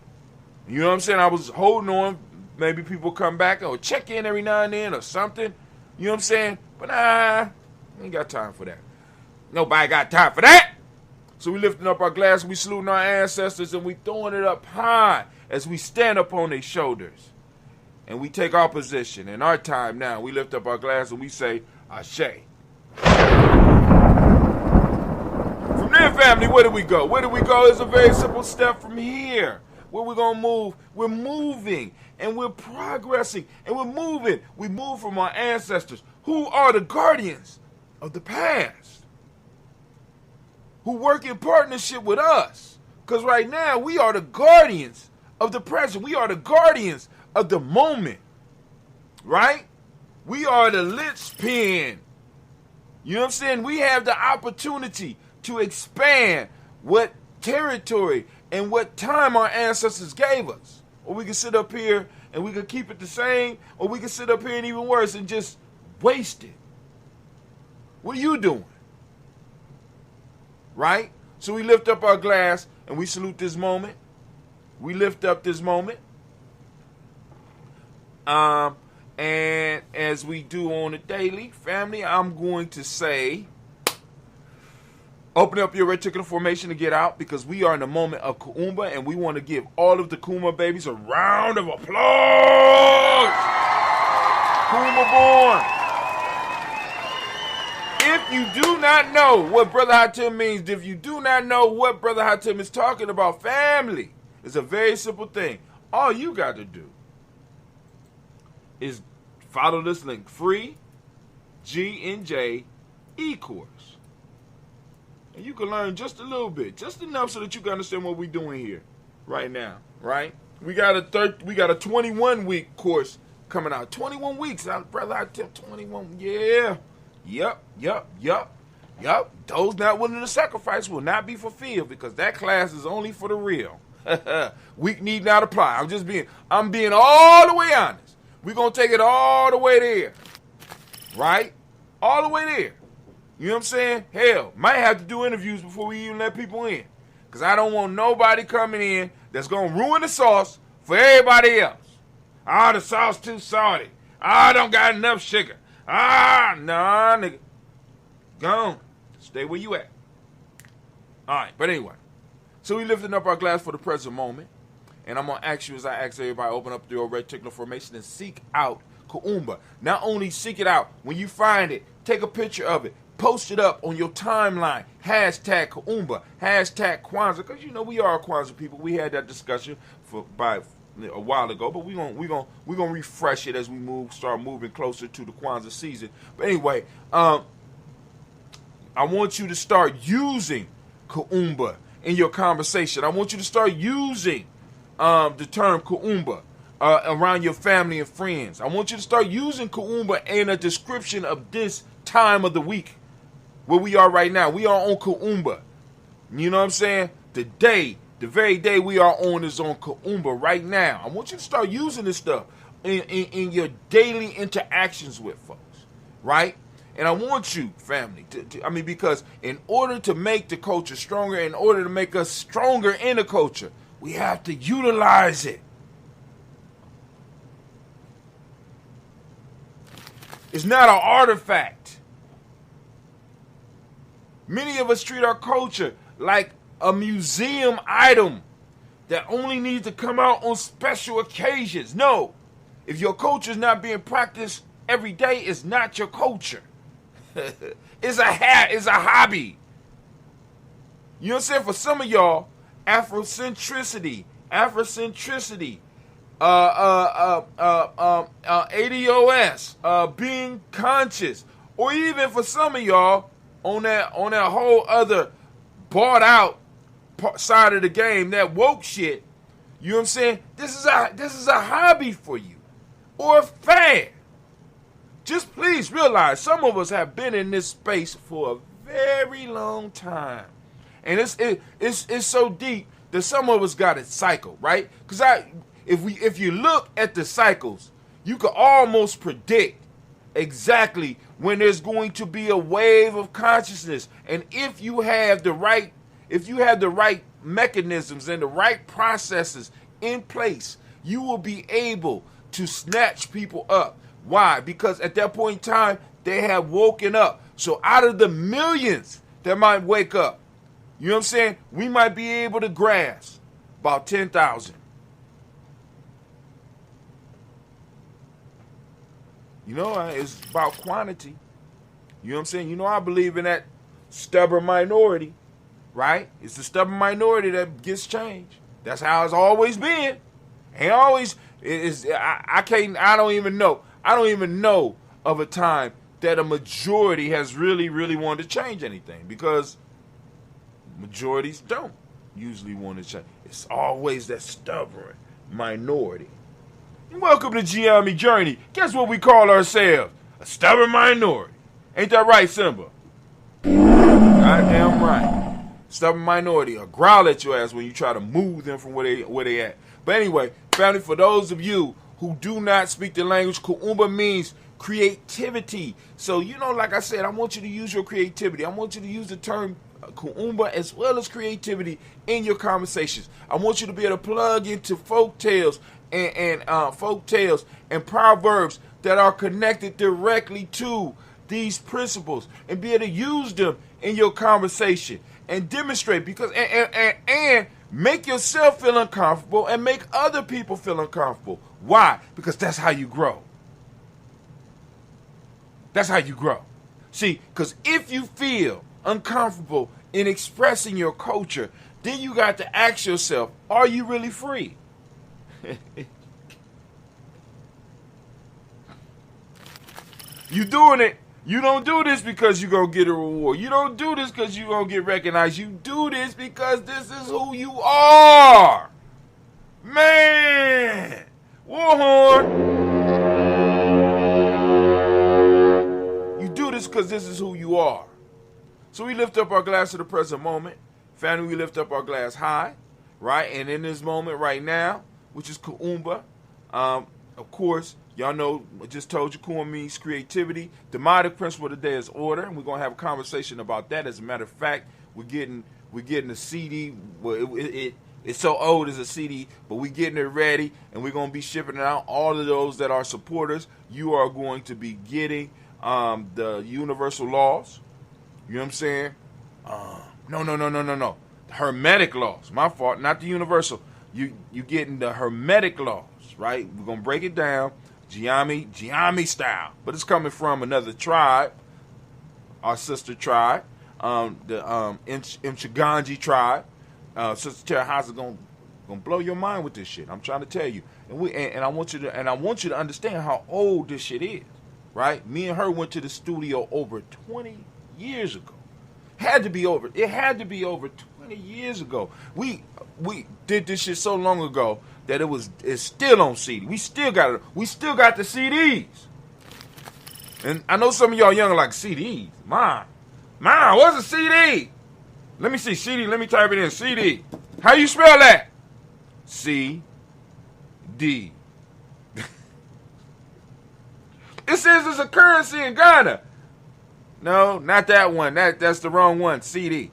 [SPEAKER 4] You know what I'm saying? I was holding on. Maybe people come back or check in every now and then or something. You know what I'm saying? But I ain't got time for that. Nobody got time for that. So we lifting up our glass, we saluting our ancestors, and we throwing it up high as we stand up on their shoulders. And we take our position. In our time now, we lift up our glass and we say, Ashe. From there, family, where do we go? Where do we go? It's a very simple step from here. Where we going to move? We're moving and we're progressing and we're moving. We move from our ancestors who are the guardians of the past, who work in partnership with us. Because right now we are the guardians of the present. We are the guardians of the moment, right? We are the linchpin. You know what I'm saying? We have the opportunity to expand what territory and what time our ancestors gave us. Or we can sit up here and we can keep it the same, or we can sit up here and even worse and just waste it. What are you doing? Right? So we lift up our glass and we salute this moment. We lift up this moment. And as we do on a daily, family, I'm going to say, open up your reticular formation to get out, because we are in the moment of Kuumba, and we want to give all of the Kuumba babies a round of applause. Kuumba born. If you do not know what Brother Hatim means, if you do not know what Brother Hatim is talking about, family, it's a very simple thing. All you got to do is follow this link, free G&J e-course. And you can learn just a little bit, just enough so that you can understand what we're doing here right now, right? We got a 21-week course coming out. 21 weeks, Brother Hatim, 21, yeah. Yup. Those not willing to sacrifice will not be fulfilled, because that class is only for the real. Weak need not apply. I'm being all the way honest. We're going to take it all the way there. Right? All the way there. You know what I'm saying? Hell, might have to do interviews before we even let people in. Because I don't want nobody coming in that's going to ruin the sauce for everybody else. The sauce too salty. I don't got enough sugar. Nah, nigga. Go on. Stay where you at. All right, but anyway. So we lifting up our glass for the present moment. And I'm going to ask you, as I ask everybody, open up your reticular formation and seek out Kuumba. Not only seek it out, when you find it, take a picture of it. Post it up on your timeline. Hashtag Kuumba. Hashtag Kwanzaa. Because, we are Kwanzaa people. We had that discussion by a while ago, but we're gonna refresh it as we start moving closer to the Kwanzaa season. But anyway, I want you to start using Kuumba in your conversation. I want you to start using the term Kuumba around your family and friends. I want you to start using Kuumba in a description of this time of the week where we are right now. We are on Kuumba. You know what I'm saying? The day The very day we are on is on Kuumba right now. I want you to start using this stuff in your daily interactions with folks, right? And I want you, family, because in order to make the culture stronger, in order to make us stronger in the culture, we have to utilize it. It's not an artifact. Many of us treat our culture like a museum item that only needs to come out on special occasions. No, if your culture is not being practiced every day, it's not your culture. It's a hobby. You know what I'm saying? For some of y'all, Afrocentricity, ADOS, being conscious, or even for some of y'all on that whole other bought out side of the game, that woke shit. You know what I'm saying? This is a hobby for you, or a fad. Just please realize some of us have been in this space for a very long time, and it's so deep that some of us got it cycled, right? Because if you look at the cycles, you can almost predict exactly when there's going to be a wave of consciousness, and if you have the right mechanisms and the right processes in place, you will be able to snatch people up. Why? Because at that point in time, they have woken up. So out of the millions that might wake up, you know what I'm saying, we might be able to grasp about 10,000. You know, it's about quantity. You know what I'm saying? You know, I believe in that stubborn minority, right? It's the stubborn minority that gets changed. That's how it's always been. Ain't always. I don't even know of a time that a majority has really, really wanted to change anything, because majorities don't usually want to change. It's always that stubborn minority. Welcome to Giammi Journey. Guess what we call ourselves? A stubborn minority. Ain't that right, Simba? Goddamn right. Stubborn minority. Or growl at your ass when you try to move them from where they at. But anyway, family, for those of you who do not speak the language, Kuumba means creativity. So, you know, like I said, I want you to use your creativity. I want you to use the term Kuumba as well as creativity in your conversations. I want you to be able to plug into folk tales and proverbs that are connected directly to these principles, and be able to use them in your conversation and demonstrate, because and make yourself feel uncomfortable and make other people feel uncomfortable. Why? Because that's how you grow. That's how you grow. See, because if you feel uncomfortable in expressing your culture, then you got to ask yourself, are you really free? You doing it. You don't do this because you're going to get a reward. You don't do this because you're going to get recognized. You do this because this is who you are. Man. Warhorn. You do this because this is who you are. So we lift up our glass to the present moment. Family, we lift up our glass high, right? And in this moment right now, which is Kuumba, of course, y'all know, I just told you, Kuumba means creativity. The demonic principle of the day is order, and we're going to have a conversation about that. As a matter of fact, we're getting a CD. Well, it's so old as a CD, but we're getting it ready, and we're going to be shipping it out. All of those that are supporters, you are going to be getting the universal laws. You know what I'm saying? No. The hermetic laws. My fault, not the universal. You getting the hermetic laws, right? We're going to break it down. Giammi style, but it's coming from another tribe, our sister tribe, the Mchiganji tribe. Sister Terahasa gonna blow your mind with this shit. I'm trying to tell you, and I want you to understand how old this shit is, right? Me and her went to the studio over 20 years ago. It had to be over 20 years ago. We did this shit so long ago that it's still on CD. We still got the CDs. And I know some of y'all young are like, CDs? Mom, what's a CD? Let me see CD. Let me type it in. CD. How you spell that? C D. It says it's a currency in Ghana. No, not that one. That's the wrong one. CD.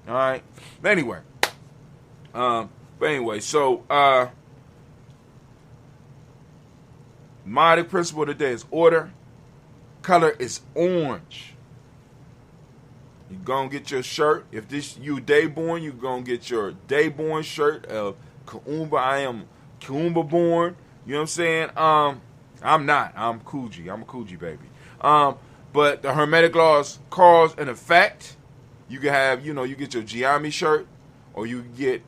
[SPEAKER 4] All right. But anyway, so my principle today is order. Color is orange. You gonna get your shirt. If this you day born, you gonna get your day born shirt of Kuumba. I am Kuumba born. You know what I'm saying? I'm not. I'm Coogee. I'm a Coogee baby. But the Hermetic laws cause and effect. You can have, you get your Giami shirt, or you get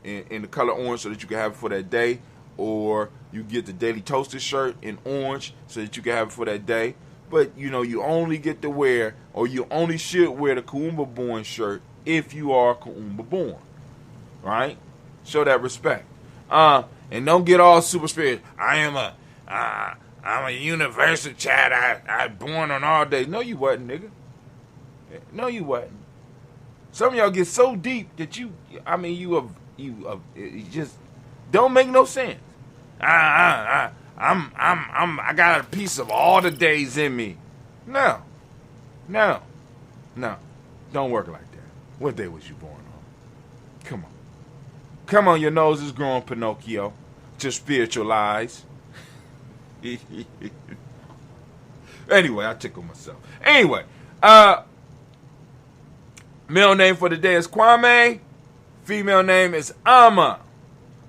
[SPEAKER 4] in the color orange so that you can have it for that day, or you get the Daily Toasted shirt in orange so that you can have it for that day. But you only get to wear, or you only should wear the Kuumba born shirt if you are Kuumba born, right? Show that respect. And don't get all super spirit. I'm a universal child. I born on all days. No, you wasn't, nigga. No, you wasn't. Some of y'all get so deep that you just don't make no sense. I got a piece of all the days in me. No. Don't work like that. What day was you born on? Come on, your nose is growing, Pinocchio. To spiritualize. Anyway, I tickle myself. Anyway, male name for the day is Kwame. Female name is Ama.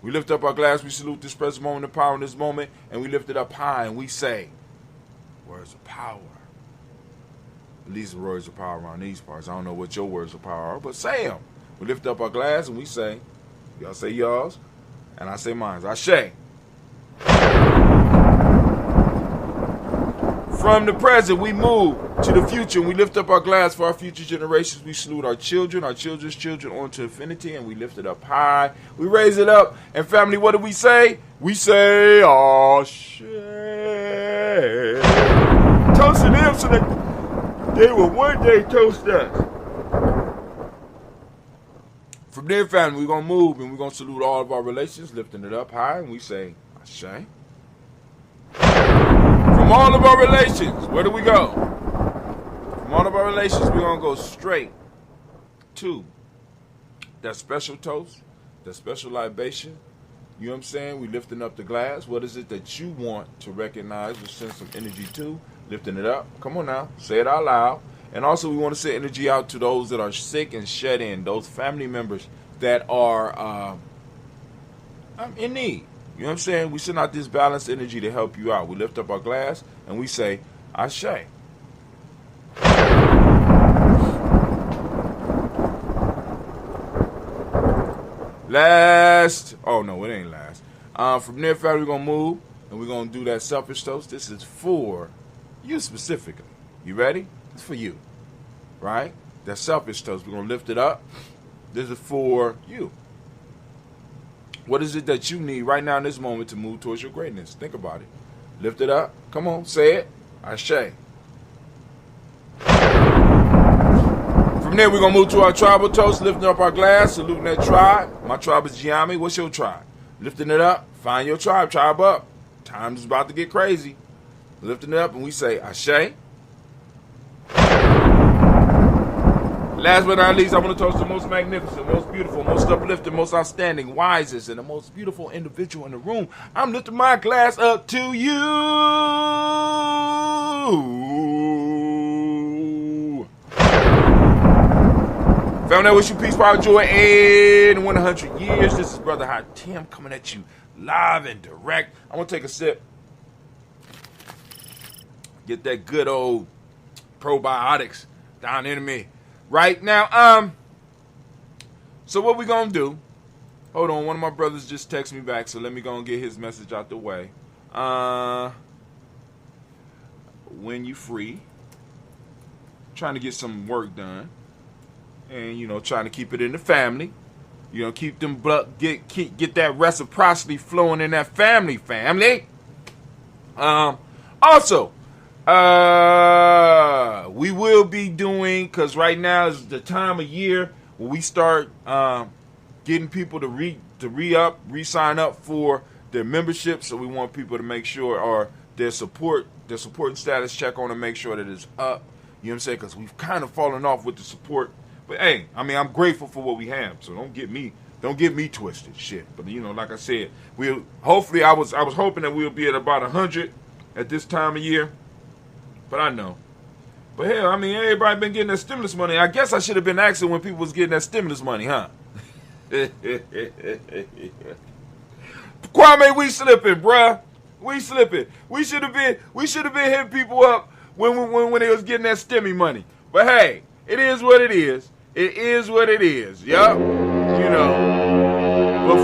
[SPEAKER 4] We lift up our glass, we salute this present moment of power in this moment, and we lift it up high and we say, words of power. At least the words of power around these parts. I don't know what your words of power are, but say them. We lift up our glass and we say, y'all say y'all's, and I say mine's. Ashe. From the present, we move to the future, and we lift up our glass for our future generations. We salute our children, our children's children, on to infinity, and we lift it up high. We raise it up, and family, what do we say? We say, Ashe. Toasting them so that they will one day toast us. From there, family, we're going to move, and we're going to salute all of our relations, lifting it up high, and we say, Ashe. From all of our relations, where do we go? From all of our relations, we're going to go straight to that special toast, that special libation. You know what I'm saying? We lifting up the glass. What is it that you want to recognize or send some energy to? Lifting it up. Come on now. Say it out loud. And also, we want to send energy out to those that are sick and shed in, those family members that are in need. You know what I'm saying? We send out this balanced energy to help you out. We lift up our glass and we say, Ashe. Last. Oh, no, it ain't last. From there, family, we're going to move and we're going to do that selfish toast. This is for you specifically. You ready? It's for you. Right? That selfish toast. We're going to lift it up. This is for you. What is it that you need right now in this moment to move towards your greatness? Think about it. Lift it up. Come on, say it. Ashe. From there, we're going to move to our tribal toast, lifting up our glass, saluting that tribe. My tribe is Giami. What's your tribe? Lifting it up. Find your tribe. Tribe up. Time's about to get crazy. Lifting it up, and we say, Ashe. Last but not least, I want to toast the most magnificent, most beautiful, most uplifting, most outstanding, wisest, and the most beautiful individual in the room. I'm lifting my glass up to you. Family, I wish you peace, power, joy, and 100 years. This is Brother Hot Tim coming at you live and direct. I'm going to take a sip. Get that good old probiotics down into me. Right now, so what we gonna do? Hold on, one of my brothers just texted me back, so let me go and get his message out the way. When you free, trying to get some work done, and trying to keep it in the family, keep them get that reciprocity flowing in that family. Also. We will be doing, because right now is the time of year when we start getting people to re-sign up for their membership. So we want people to make sure, or their support and status check on to make sure that it's up. You know what I'm saying? Because we've kind of fallen off with the support. But hey, I mean, I'm grateful for what we have. So don't get me twisted, shit. But you know, like I said, hopefully I was hoping that we'll be at about 100 at this time of year. But I know. But hell, I mean, everybody been getting that stimulus money. I guess I should have been asking when people was getting that stimulus money, huh? Kwame, we slipping, bruh. We slipping. We should have been hitting people up when they was getting that stimmy money. But hey, it is what it is. It is what it is. Yup. You know. But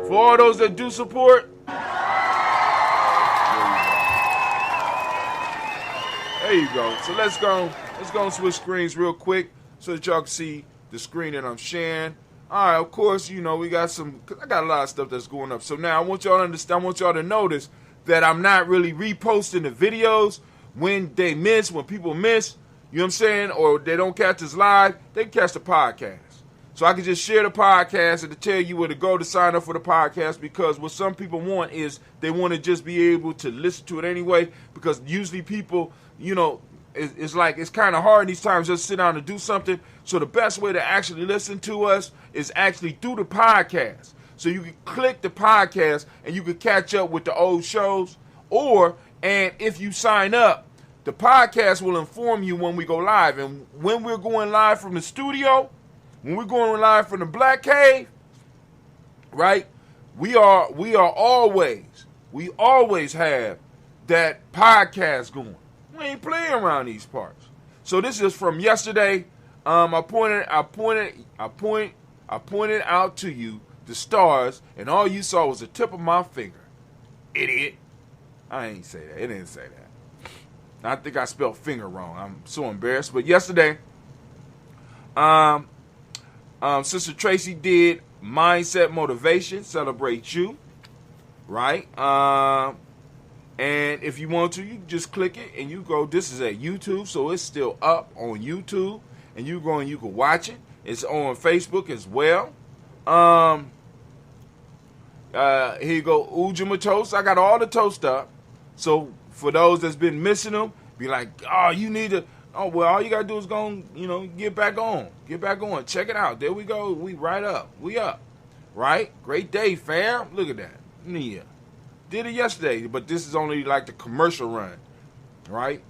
[SPEAKER 4] for all those that do support, there you go. So let's go and switch screens real quick so that y'all can see the screen that I'm sharing. All right, of course, you know, I got a lot of stuff that's going up. So now I want y'all to understand, I want y'all to notice that I'm not really reposting the videos when people miss, you know what I'm saying, or they don't catch us live, they can catch the podcast. So I can just share the podcast and to tell you where to go to sign up for the podcast, because what some people want is they want to just be able to listen to it anyway, because usually people, you know, it's like it's kind of hard in these times just sit down and do something. So the best way to actually listen to us is actually through the podcast. So you can click the podcast and you can catch up with the old shows. And if you sign up, the podcast will inform you when we go live. And when we're going live from the studio, when we're going live from the Black Cave, right? We always have that podcast going. We ain't playing around these parts. So this is from yesterday. I pointed out to you the stars, and all you saw was the tip of my finger. Idiot. I ain't say that. It didn't say that. I think I spelled finger wrong. I'm so embarrassed. But yesterday, Sister Tracy did Mindset Motivation, Celebrate You, right? And if you want to, you can just click it and you go. This is at YouTube, so it's still up on YouTube, and you go and you can watch it. It's on Facebook as well. Here you go, Ujima toast. I got all the toast up. So for those that's been missing them, be like, oh, you need to. Oh well, all you gotta do is go, get back on. Check it out. There we go. We right up. We up. Right? Great day, fam. Look at that. Yeah. Did it yesterday, but this is only like the commercial run, right?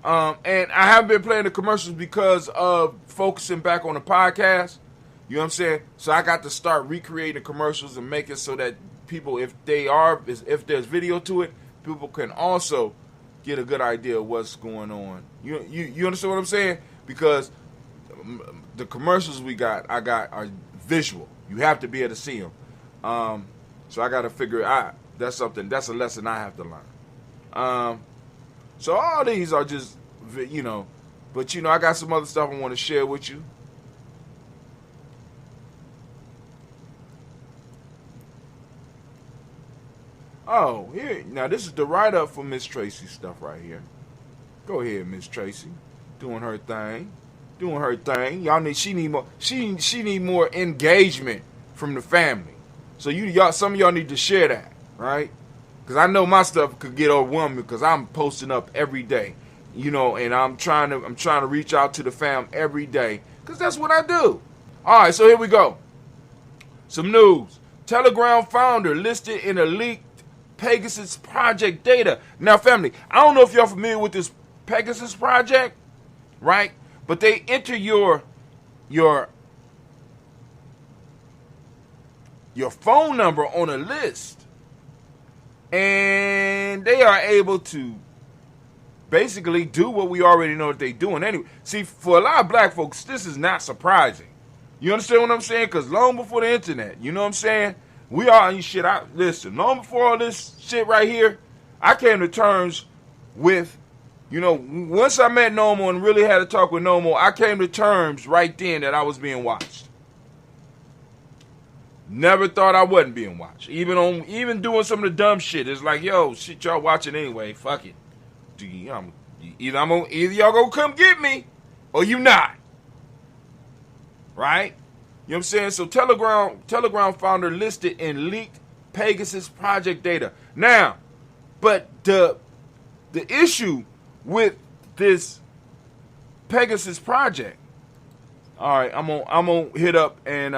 [SPEAKER 4] And I haven't been playing the commercials because of focusing back on the podcast. You know what I'm saying? So I got to start recreating commercials and make it so that people, if there's video to it, people can also get a good idea of what's going on. You understand what I'm saying? Because the commercials I got are visual. You have to be able to see them. So I got to figure out. That's a lesson I have to learn. So all these are just, but I got some other stuff I want to share with you. Oh, here, now this is the write-up for Miss Tracy stuff right here. Go ahead, Miss Tracy. Doing her thing. She need more engagement from the family. So some of y'all need to share that. Right? Because I know my stuff could get overwhelming because I'm posting up every day, and I'm trying to reach out to the fam every day because that's what I do. All right, so here we go. Some news. Telegram founder listed in a leaked Pegasus project data. Now, family, I don't know if y'all familiar with this Pegasus project, right? But they enter your phone number on a list. And they are able to basically do what we already know that they're doing anyway. See, for a lot of black folks, this is not surprising. You understand what I'm saying? Because long before the internet, you know what I'm saying? Long before all this shit right here, I came to terms with, once I met Nomo and really had to talk with Nomo, I came to terms right then that I was being watched. Never thought I wasn't being watched. Even doing some of the dumb shit. It's like, yo, shit, y'all watching anyway. Fuck it. Either y'all gonna come get me or you not. Right? You know what I'm saying? So Telegram founder listed in leaked Pegasus project data. Now, but the issue with this Pegasus project, all right, I'm gonna hit up and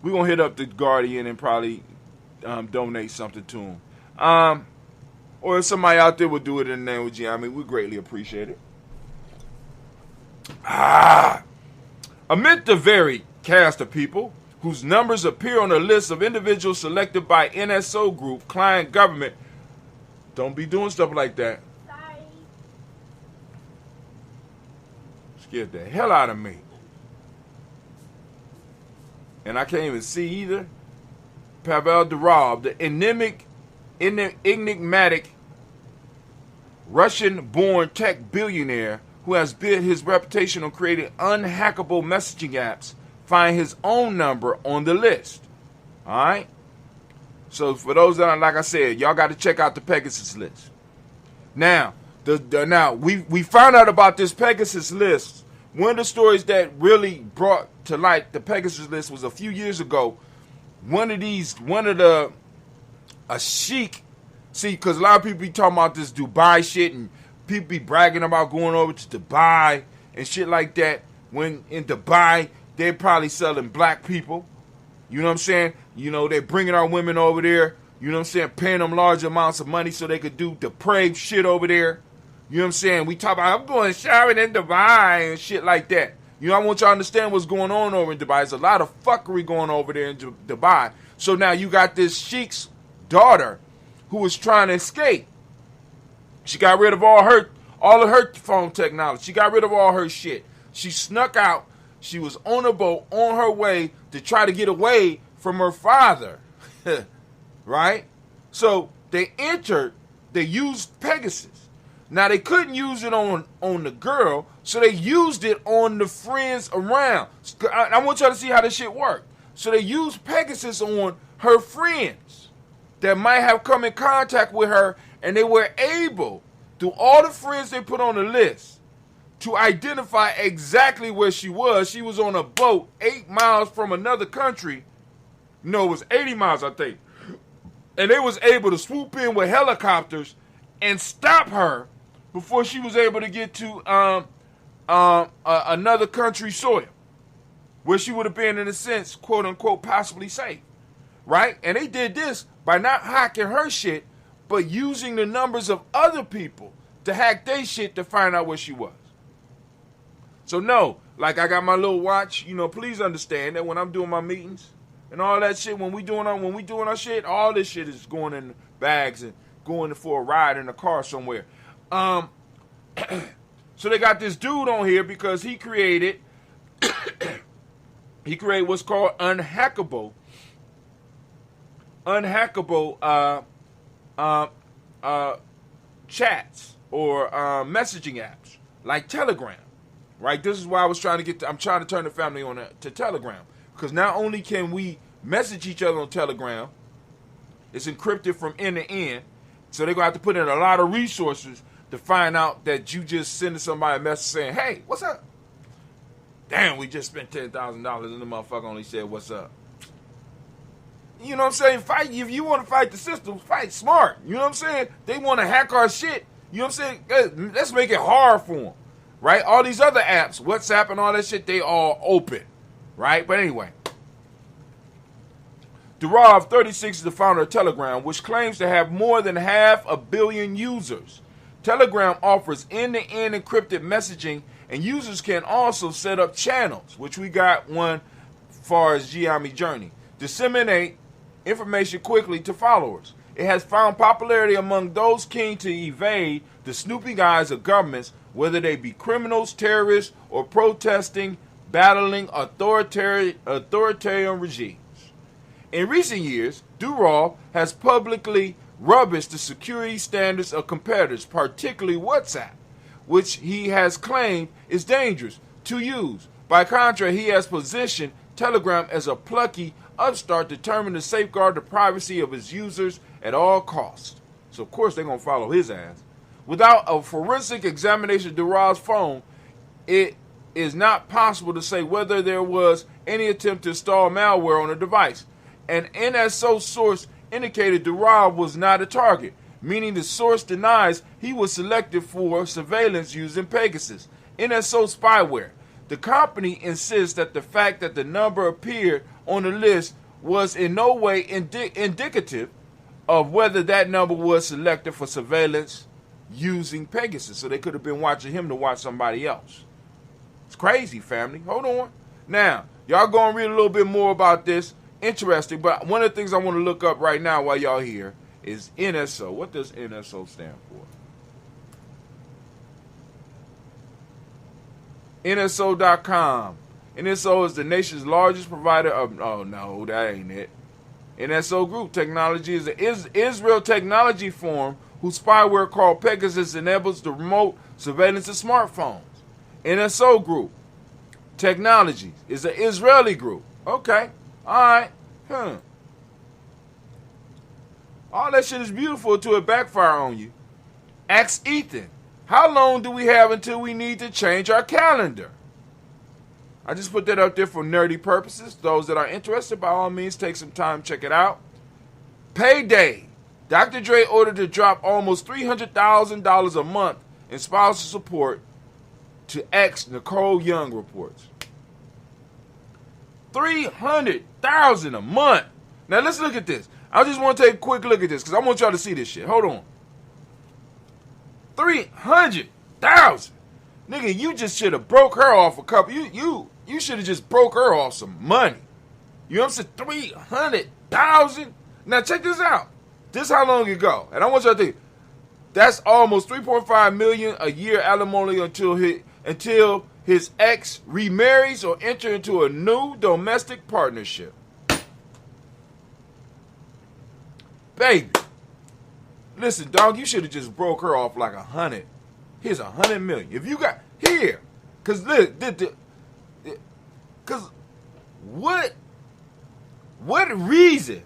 [SPEAKER 4] we're gonna hit up the Guardian and probably donate something to him. Or if somebody out there would do it in the name of G, I mean, we greatly appreciate it. Amid the varied cast of people whose numbers appear on the list of individuals selected by NSO Group, client government, don't be doing stuff like that.
[SPEAKER 5] Sorry.
[SPEAKER 4] Scared the hell out of me. And I can't even see either. Pavel Durov, the enigmatic Russian-born tech billionaire who has built his reputation on creating unhackable messaging apps, find his own number on the list. All right? So for those that are, like I said, y'all got to check out the Pegasus list. Now, we found out about this Pegasus list. One of the stories that really brought to light the Pegasus list was a few years ago. A sheik, see, because a lot of people be talking about this Dubai shit, and people be bragging about going over to Dubai and shit like that. When in Dubai, they're probably selling black people. You know what I'm saying? You know, they're bringing our women over there. You know what I'm saying? Paying them large amounts of money so they could do depraved shit over there. You know what I'm saying? We talk about, I'm going shopping in Dubai and shit like that. You know, I want y'all to understand what's going on over in Dubai. There's a lot of fuckery going over there in Dubai. So now you got this sheik's daughter who was trying to escape. She got rid of all of her phone technology. She got rid of all her shit. She snuck out. She was on a boat on her way to try to get away from her father. Right? So they used Pegasus. Now they couldn't use it on the girl, so they used it on the friends around. I want y'all to see how this shit worked. So they used Pegasus on her friends that might have come in contact with her, and they were able, through all the friends they put on the list, to identify exactly where she was. She was on a boat 8 miles from another country. No, it was 80 miles, I think. And they was able to swoop in with helicopters and stop her before she was able to get to another country's soil, where she would have been, in a sense, quote unquote, possibly safe. Right? And they did this by not hacking her shit, but using the numbers of other people to hack their shit to find out where she was. So no, like I got my little watch, you know, please understand that when I'm doing my meetings and all that shit, when we doing our shit, all this shit is going in bags and going for a ride in a car somewhere. So they got this dude on here because he created what's called unhackable chats or messaging apps like Telegram. Right? This is why I'm trying to turn the family on to Telegram, because not only can we message each other on Telegram, it's encrypted from end to end, so they're gonna have to put in a lot of resources to find out that you just sending somebody a message saying, "Hey, what's up?" Damn, we just spent $10,000 and the motherfucker only said, "What's up?" You know what I'm saying? Fight. If you want to fight the system, fight smart. You know what I'm saying? They want to hack our shit. You know what I'm saying? Let's make it hard for them. Right? All these other apps, WhatsApp and all that shit, they all open. Right? But anyway. Durov, 36, is the founder of Telegram, which claims to have more than 500 million users. Telegram offers end-to-end encrypted messaging, and users can also set up channels, which we got one as far as Giami Journey. Disseminate information quickly to followers. It has found popularity among those keen to evade the snooping eyes of governments, whether they be criminals, terrorists, or protesting, battling authoritarian regimes. In recent years, Durov has publicly rubbished the security standards of competitors, particularly WhatsApp, which he has claimed is dangerous to use. By contrast, he has positioned Telegram as a plucky upstart determined to safeguard the privacy of his users at all costs. So, of course, they're going to follow his ass. Without a forensic examination of Durov's phone, it is not possible to say whether there was any attempt to install malware on the device. An NSO source indicated the Rob was not a target, meaning the source denies he was selected for surveillance using Pegasus, NSO spyware. The company insists that the fact that the number appeared on the list was in no way indicative of whether that number was selected for surveillance using Pegasus. So they could have been watching him to watch somebody else. It's crazy, family. Hold on. Now, y'all go and read a little bit more about this. Interesting, but one of the things I want to look up right now while y'all here is NSO. What does NSO stand for? NSO.com. NSO is the nation's largest provider of... Oh, no, that ain't it. NSO Group Technology is an Israel technology firm whose spyware called Pegasus enables the remote surveillance of smartphones. NSO Group Technologies is an Israeli group. Okay. All right. All that shit is beautiful until it backfire on you. Ask Ethan, how long do we have until we need to change our calendar? I just put that up there for nerdy purposes. Those that are interested, by all means, take some time, check it out. Payday. Dr. Dre ordered to drop almost $300,000 a month in spousal support to ex Nicole Young reports. $300,000 a month. Now let's look at this. I just want to take a quick look at this because I want y'all to see this shit. Hold on. $300,000. Nigga, you just should have broke her off a couple. You should have just broke her off some money. You know what I'm saying? $300,000. Now check this out. This how long ago? And I want y'all to think. That's almost $3.5 million a year alimony until his ex remarries or enter into a new domestic partnership. Baby, listen, dog, you should have just broke her off like 100. Here's 100 million. If you got here, cause what reason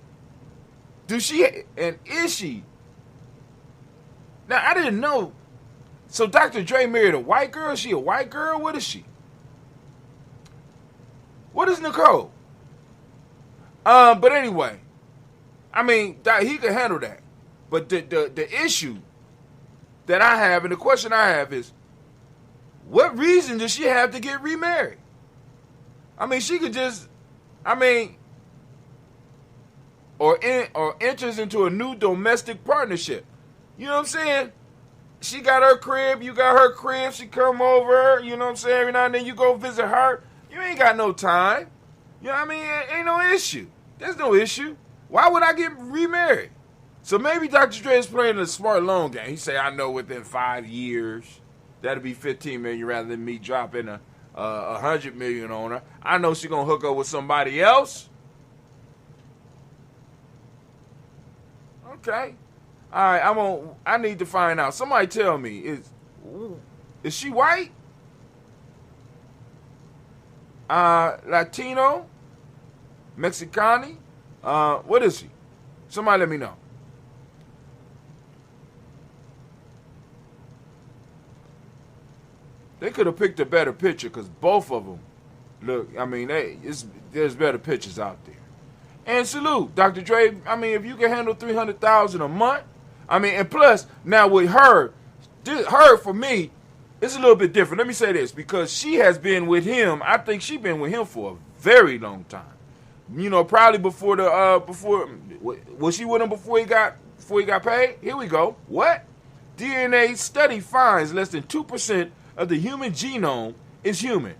[SPEAKER 4] do she and is she? Now I didn't know. So Dr. Dre married a white girl? Is she a white girl? What is she? What is Nicole? But anyway, I mean, he can handle that. But the issue that I have and the question I have is, what reason does she have to get remarried? I mean, she could just, or enters into a new domestic partnership. You know what I'm saying? She got her crib, you got her crib, she come over, you know what I'm saying? Every now and then you go visit her. You ain't got no time. You know what I mean? Ain't no issue. There's no issue. Why would I get remarried? So maybe Dr. Dre is playing a smart long game. He say, I know within 5 years, that'll be $15 million rather than me dropping $100 million on her. I know she's going to hook up with somebody else. Okay. All right, I need to find out. Somebody tell me, is she white? Latino? Mexicani? What is she? Somebody let me know. They could have picked a better picture because both of them look, I mean, there's better pictures out there. And salute, Dr. Dre. I mean, if you can handle $300,000 a month, I mean, and plus, now with her for me, it's a little bit different. Let me say this, because she has been with him. I think she's been with him for a very long time. You know, probably before was she with him before he got paid? Here we go. What? DNA study finds less than 2% of the human genome is human.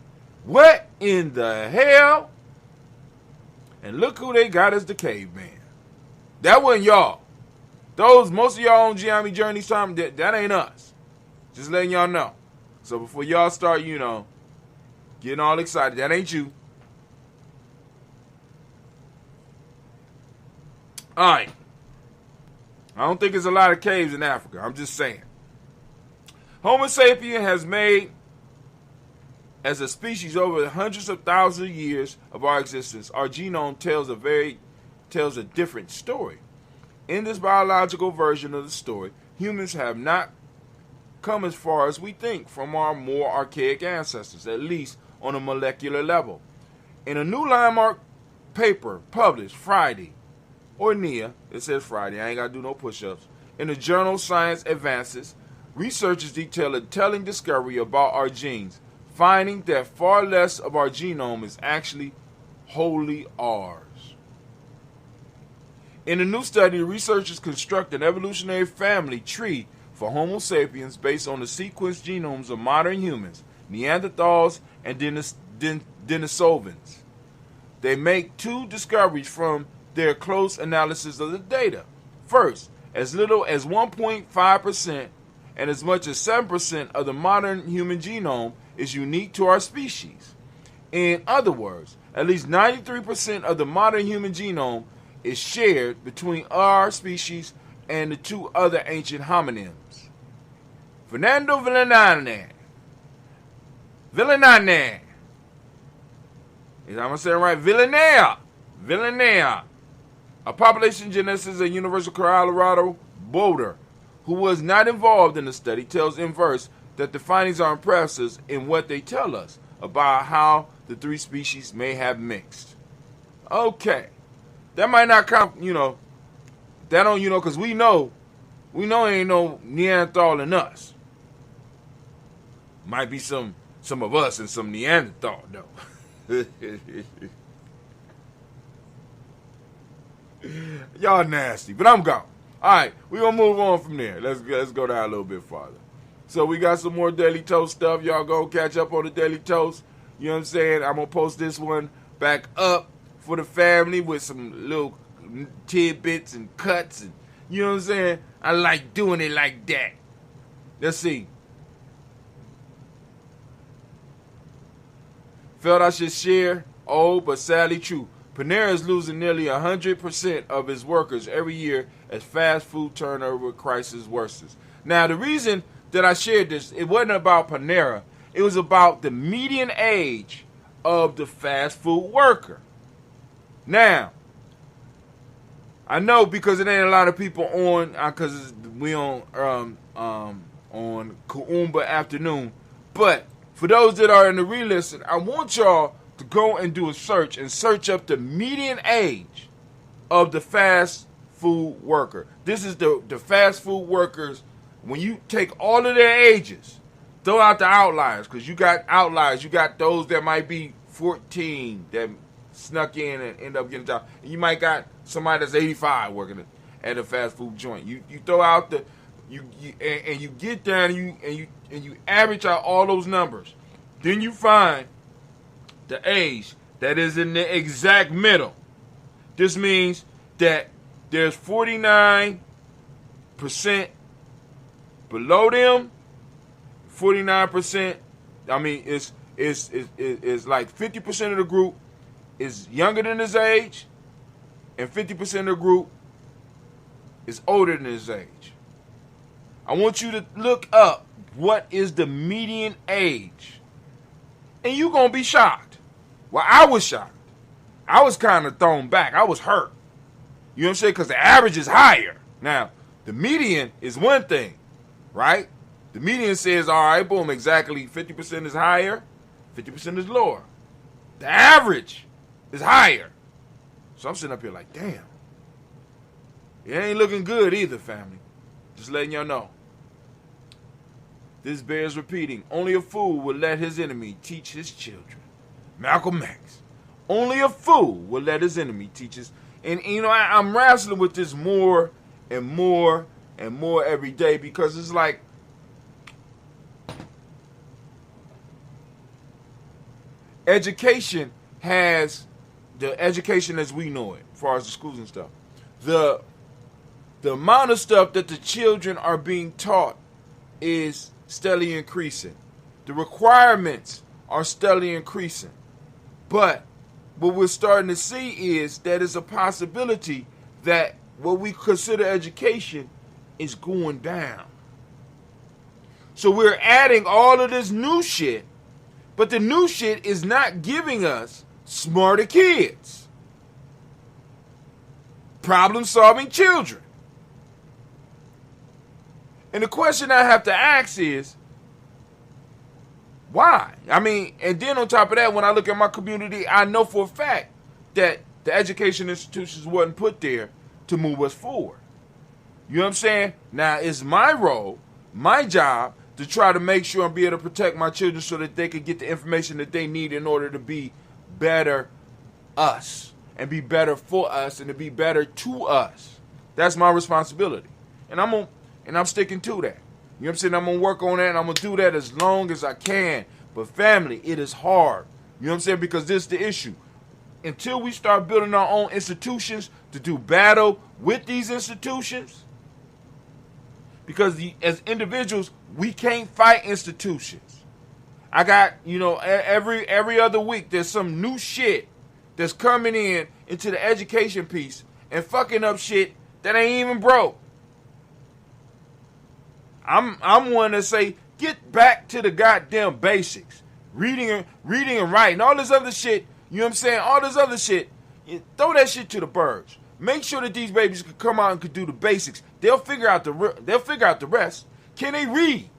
[SPEAKER 4] What in the hell? And look who they got as the caveman. That wasn't y'all. Most of y'all on Gianni Journey's time, that ain't us. Just letting y'all know. So before y'all start, getting all excited, that ain't you. All right. I don't think there's a lot of caves in Africa. I'm just saying. Homo sapien has made, as a species over the hundreds of thousands of years of our existence, our genome tells a different story. In this biological version of the story, humans have not come as far as we think from our more archaic ancestors, at least on a molecular level. In a new landmark paper published Friday, or NIA, it says Friday, I ain't got to do no push-ups, in the journal Science Advances, researchers detail a telling discovery about our genes, finding that far less of our genome is actually wholly ours. In a new study, researchers construct an evolutionary family tree for Homo sapiens based on the sequenced genomes of modern humans, Neanderthals, and Denisovans. They make two discoveries from their close analysis of the data. First, as little as 1.5% and as much as 7% of the modern human genome is unique to our species. In other words, at least 93% of the modern human genome is shared between our species and the two other ancient hominins. Fernando Villanane. I'm going to say it right. Villanea. A population geneticist at University of Colorado Boulder, who was not involved in the study, tells Inverse that the findings are impressive in what they tell us about how the three species may have mixed. Okay. That might not count, that don't, because we know ain't no Neanderthal in us. Might be some of us and some Neanderthal, though. Y'all nasty, but I'm gone. All right, we're going to move on from there. Let's go down a little bit farther. So we got some more Daily Toast stuff. Y'all go catch up on the Daily Toast. You know what I'm saying? I'm going to post this one back up for the family with some little tidbits and cuts. And you know what I'm saying? I like doing it like that. Let's see. Felt I should share, old but sadly true. Panera is losing nearly 100% of its workers every year as fast food turnover crisis worsens. Now, the reason that I shared this, it wasn't about Panera. It was about the median age of the fast food worker. Now, I know because it ain't a lot of people on, because we on Kuumba afternoon, but for those that are in the re-listen, I want y'all to go and do a search and search up the median age of the fast food worker. This is the fast food workers. When you take all of their ages, throw out the outliers, because you got outliers. You got those that might be 14 that snuck in and end up getting a job. And you might got somebody that's 85 working at a fast food joint. You throw out the you get down and you average out all those numbers. Then you find the age that is in the exact middle. This means that there's 49% below them. 49%. I mean, it's like 50% of the group is younger than his age, and 50% of the group is older than his age. I want you to look up what is the median age, and you're going to be shocked. Well, I was shocked. I was kind of thrown back. I was hurt. You know what I'm saying? Because the average is higher. Now, the median is one thing, right? The median says, all right, boom, exactly 50% is higher, 50% is lower. The average is higher. So I'm sitting up here like, damn. It ain't looking good either, family. Just letting y'all know. This bears repeating. Only a fool will let his enemy teach his children. Malcolm X. Only a fool will let his enemy teach his. And I'm wrestling with this more and more and more every day, because it's like, education has, the education as we know it, as far as the schools and stuff, the amount of stuff that the children are being taught is steadily increasing. The requirements are steadily increasing. But what we're starting to see is that it's a possibility that what we consider education is going down. So we're adding all of this new shit, but the new shit is not giving us smarter kids, problem-solving children. And the question I have to ask is, why? I mean, and then on top of that, when I look at my community, I know for a fact that the education institutions wasn't put there to move us forward. You know what I'm saying? Now, it's my role, my job, to try to make sure and be able to protect my children so that they can get the information that they need in order to be better us and be better for us and to be better to us. That's my responsibility. And I'm sticking to that. You know what I'm saying? I'm going to work on that, and I'm going to do that as long as I can. But family, it is hard. You know what I'm saying? Because this is the issue. Until we start building our own institutions to do battle with these institutions, because as individuals, we can't fight institutions. I got, every other week, there's some new shit that's coming into the education piece and fucking up shit that ain't even broke. I'm one to say, get back to the goddamn basics. Reading and writing, all this other shit, you know what I'm saying? All this other shit, throw that shit to the birds. Make sure that these babies can come out and can do the basics. They'll figure out the rest. Can they read?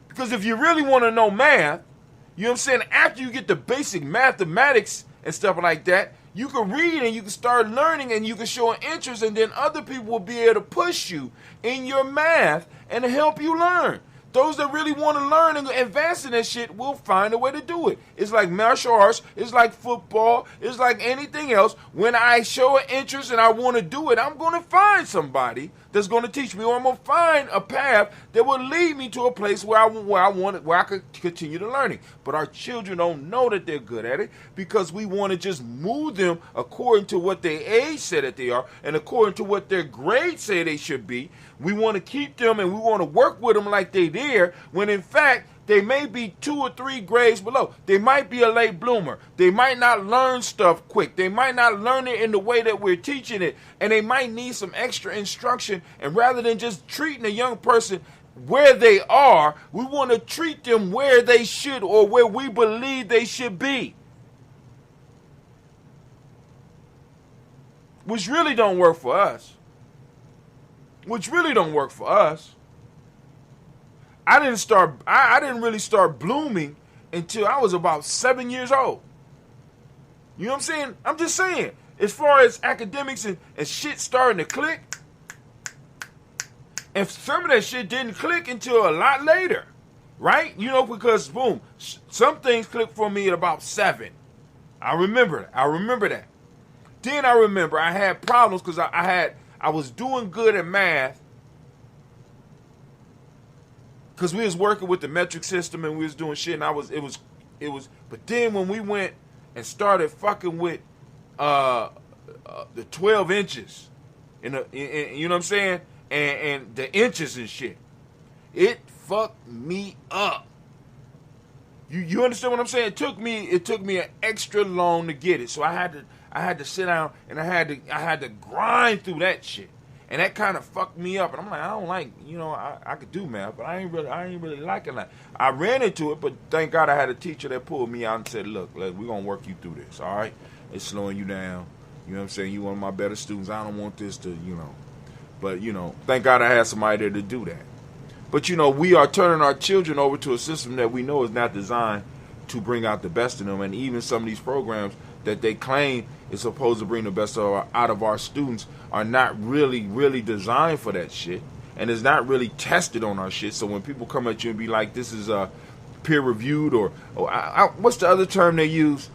[SPEAKER 4] Because if you really want to know math, you know what I'm saying? After you get the basic mathematics and stuff like that, you can read and you can start learning and you can show an interest, and then other people will be able to push you in your math and help you learn. Those that really want to learn and advance in that shit will find a way to do it. It's like martial arts. It's like football. It's like anything else. When I show an interest and I want to do it, I'm going to find somebody that's going to teach me, or I'm going to find a path that will lead me to a place where I could continue to learning. But our children don't know that they're good at it because we want to just move them according to what their age said that they are and according to what their grades say they should be. We want to keep them and we want to work with them like they there, when in fact they may be 2 or 3 grades below. They might be a late bloomer. They might not learn stuff quick. They might not learn it in the way that we're teaching it. And they might need some extra instruction. And rather than just treating a young person where they are, we want to treat them where they should, or where we believe they should be. Which really don't work for us. I didn't really start blooming until I was about 7 years old. You know what I'm saying? I'm just saying, as far as academics and shit starting to click, and some of that shit didn't click until a lot later, right? You know, because boom, some things clicked for me at about 7. I remember that. Then I remember I had problems because I was doing good at math, because we was working with the metric system and we was doing shit, and it was. But then when we went and started fucking with the 12 inches, you know what I'm saying, and the inches and shit, it fucked me up. You understand what I'm saying? It took me an extra long to get it, so I had to sit down and I had to grind through that shit. And that kind of fucked me up. And I'm like, I don't like, I could do math, but I ain't really liking that. I ran into it, but thank God I had a teacher that pulled me out and said, look, we're going to work you through this, all right? It's slowing you down. You know what I'm saying? You're one of my better students. I don't want this to, But, thank God I had somebody there to do that. But, we are turning our children over to a system that we know is not designed to bring out the best in them. And even some of these programs that they claim is supposed to bring the best out of our students are not really, really designed for that shit. And it's not really tested on our shit. So when people come at you and be like, this is peer reviewed, or what's the other term they use?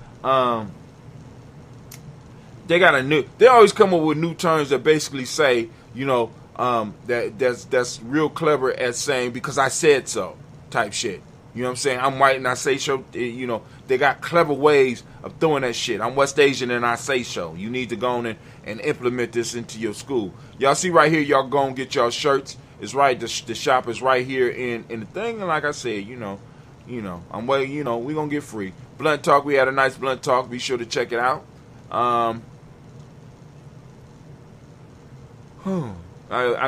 [SPEAKER 4] They always come up with new terms that basically say, that's real clever at saying, because I said so type shit. You know what I'm saying? I'm white and I say so. They got clever ways of throwing that shit. I'm West Asian and I say so. You need to go on and implement this into your school. Y'all see right here, y'all go and get y'all shirts. It's right. The shop is right here in the thing. And like I said, I'm waiting. We're going to get free. Blunt Talk. We had a nice Blunt Talk. Be sure to check it out. I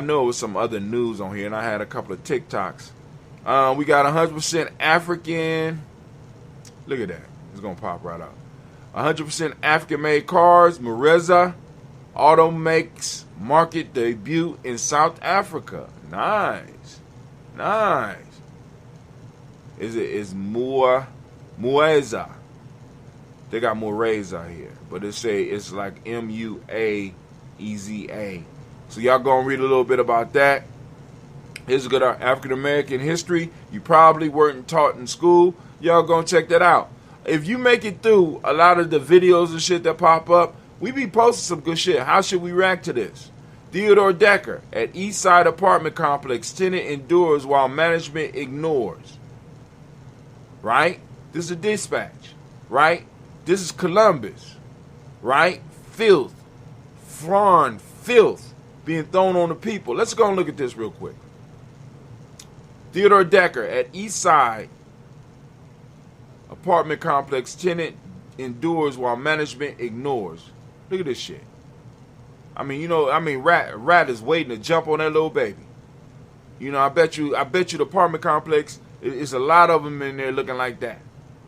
[SPEAKER 4] know it was some other news on here, and I had a couple of TikToks. We got 100% African. Look at that. It's going to pop right up. 100% African-made cars. Mareza. Automakes market debut in South Africa. Nice. Nice. Is Mueza. They got Mueza here. But it's like Muaeza. So y'all gonna read a little bit about that. Here's a good African American history you probably weren't taught in school. Y'all gonna check that out. If you make it through a lot of the videos and shit that pop up, we be posting some good shit. How should we react to this? Theodore Decker at Eastside apartment complex. Tenant endures while management ignores. Right? This is a dispatch. Right? This is Columbus. Right? Filth. Foreign filth being thrown on the people. Let's go and look at this real quick. Theodore Decker at Eastside apartment complex. Tenant endures while management ignores. Look at this shit. Rat is waiting to jump on that little baby. I bet you the apartment complex is a lot of them in there looking like that.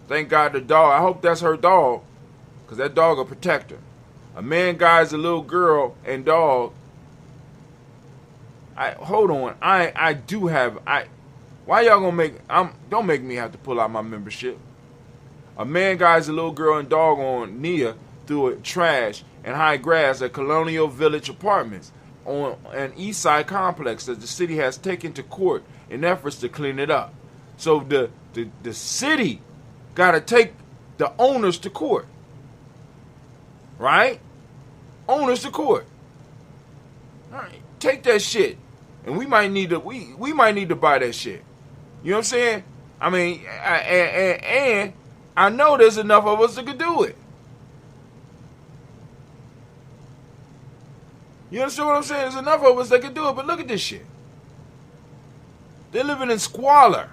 [SPEAKER 4] Thank God the dog. I hope that's her dog, because that dog will protect her. A man guides a little girl and dog. Hold on. Why y'all gonna don't make me have to pull out my membership. A man guides a little girl and dog on Nia through trash and high grass at Colonial Village Apartments on an East Side complex that the city has taken to court in efforts to clean it up. So the city got to take the owners to court, right? Owners to court. All right, take that shit, and we might need to buy that shit. You know what I'm saying? And I know there's enough of us that could do it. You understand what I'm saying? There's enough of us that can do it, but look at this shit. They're living in squalor.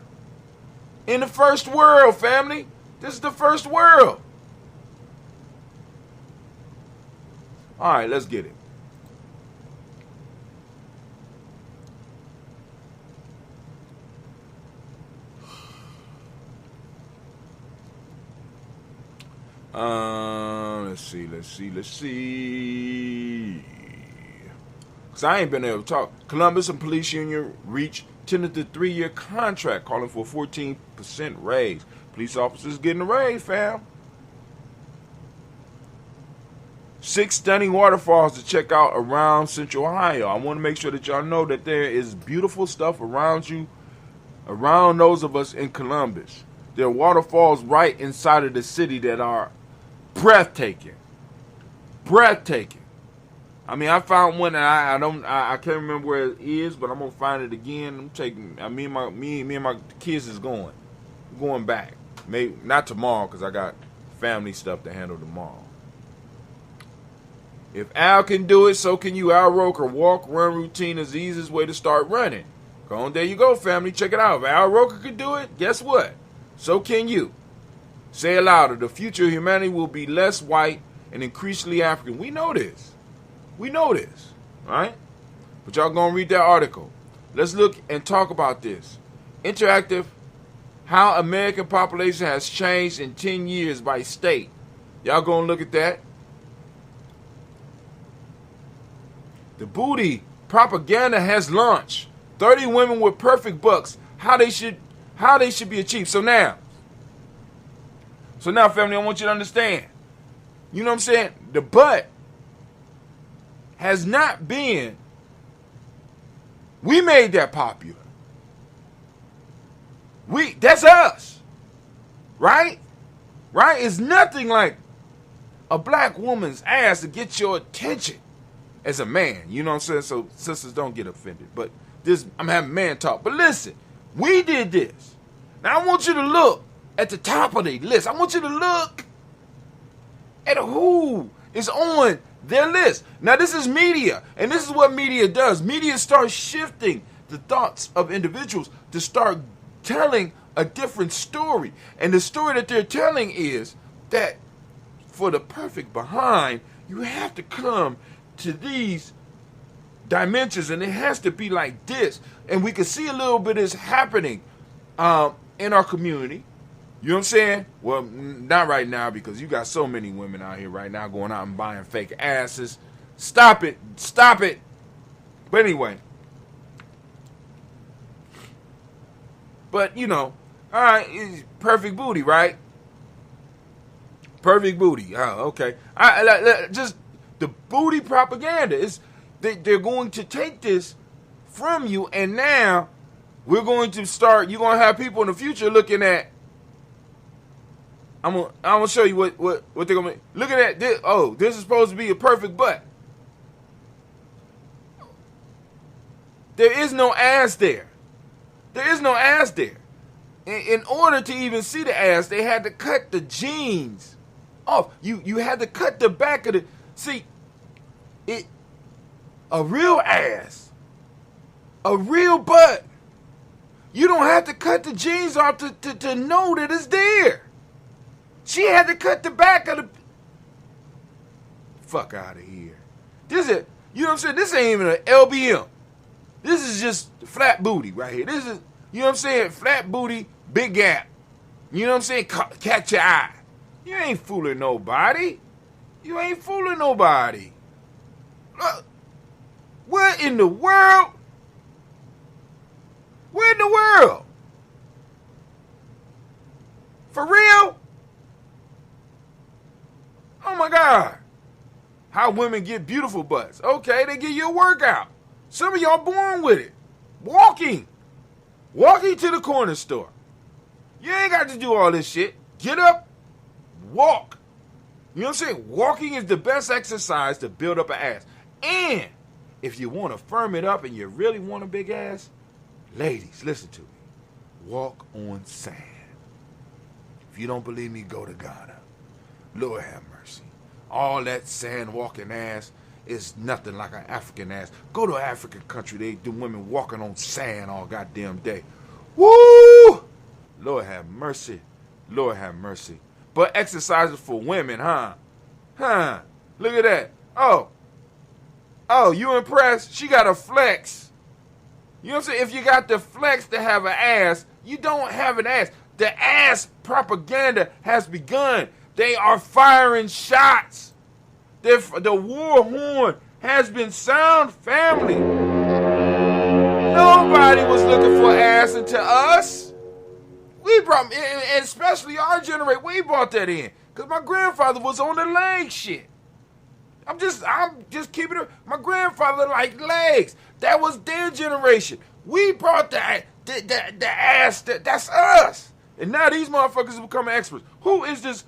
[SPEAKER 4] In the first world, family. This is the first world. All right, let's get it. Let's see. Because I ain't been able to talk. Columbus and police union reach tentative 3-year contract calling for a 14% raise. Police officers getting a raise, fam. 6 stunning waterfalls to check out around Central Ohio. I want to make sure that y'all know that there is beautiful stuff around you, around those of us in Columbus. There are waterfalls right inside of the city that are breathtaking. Breathtaking. I found one, and I can't remember where it is, but I'm gonna find it again. I'm taking. Me and my kids is going back. Maybe not tomorrow because I got family stuff to handle tomorrow. If Al can do it, so can you. Al Roker walk run routine is the easiest way to start running. Go on, there you go, family. Check it out. If Al Roker could do it, guess what? So can you. Say it louder. The future of humanity will be less white and increasingly African. We know this. We know this, right? But y'all gonna read that article. Let's look and talk about this. Interactive, how American population has changed in 10 years by state. Y'all gonna look at that. The booty propaganda has launched. 30 women with perfect bucks. How they should be achieved. So now, family, I want you to understand. You know what I'm saying? The butt has not been. We made that popular. That's us. Right? Right? It's nothing like a black woman's ass to get your attention as a man. You know what I'm saying? So sisters, don't get offended. But I'm having man talk. But listen, we did this. Now I want you to look at the top of the list. I want you to look at who is on their list. Now this is media, and this is what media does. Media starts shifting the thoughts of individuals to start telling a different story. And the story that they're telling is that for the perfect behind, you have to come to these dimensions, and it has to be like this. And we can see a little bit is happening in our community. You know what I'm saying? Well, not right now, because you got so many women out here right now going out and buying fake asses. Stop it. Stop it. But anyway. But, you know, all right, it's perfect booty, right? Perfect booty. Oh, okay. Just the booty propaganda. They're going to take this from you, and now we're going to start, you're going to have people in the future looking at, I'm gonna show you what they're gonna be looking at. This, oh, this is supposed to be a perfect butt. There is no ass there. There is no ass there. In order to even see the ass, they had to cut the jeans off. You had to cut the back of the. See, a real ass, a real butt. You don't have to cut the jeans off to know that it's there. She had to cut the back of the. Fuck out of here. This is, you know what I'm saying? This ain't even an LBM. This is just flat booty right here. This is, you know what I'm saying? Flat booty, big gap. You know what I'm saying? Catch your eye. You ain't fooling nobody. You ain't fooling nobody. Look, what in the world? Where in the world? For real? Oh my God. How women get beautiful butts. Okay, they give you a workout. Some of y'all born with it. Walking to the corner store. You ain't got to do all this shit. Get up, walk. You know what I'm saying? Walking is the best exercise to build up an ass. And if you want to firm it up and you really want a big ass, ladies, listen to me. Walk on sand. If you don't believe me, go to Ghana. Lord have mercy. All that sand walking ass is nothing like an African ass. Go to an African country, the women walking on sand all goddamn day. Woo! Lord have mercy. Lord have mercy. But exercises for women, huh? Huh? Look at that. Oh, you impressed? She got a flex. You know what I'm saying? If you got the flex to have an ass, you don't have an ass. The ass propaganda has begun. They are firing shots. The war horn has been sound, family. Nobody was looking for ass until us. We brought, and especially our generation, we brought that in. Because my grandfather was on the leg shit. I'm just keeping it. My grandfather liked legs. That was their generation. We brought the ass, that's us. And now these motherfuckers are becoming experts. Who is this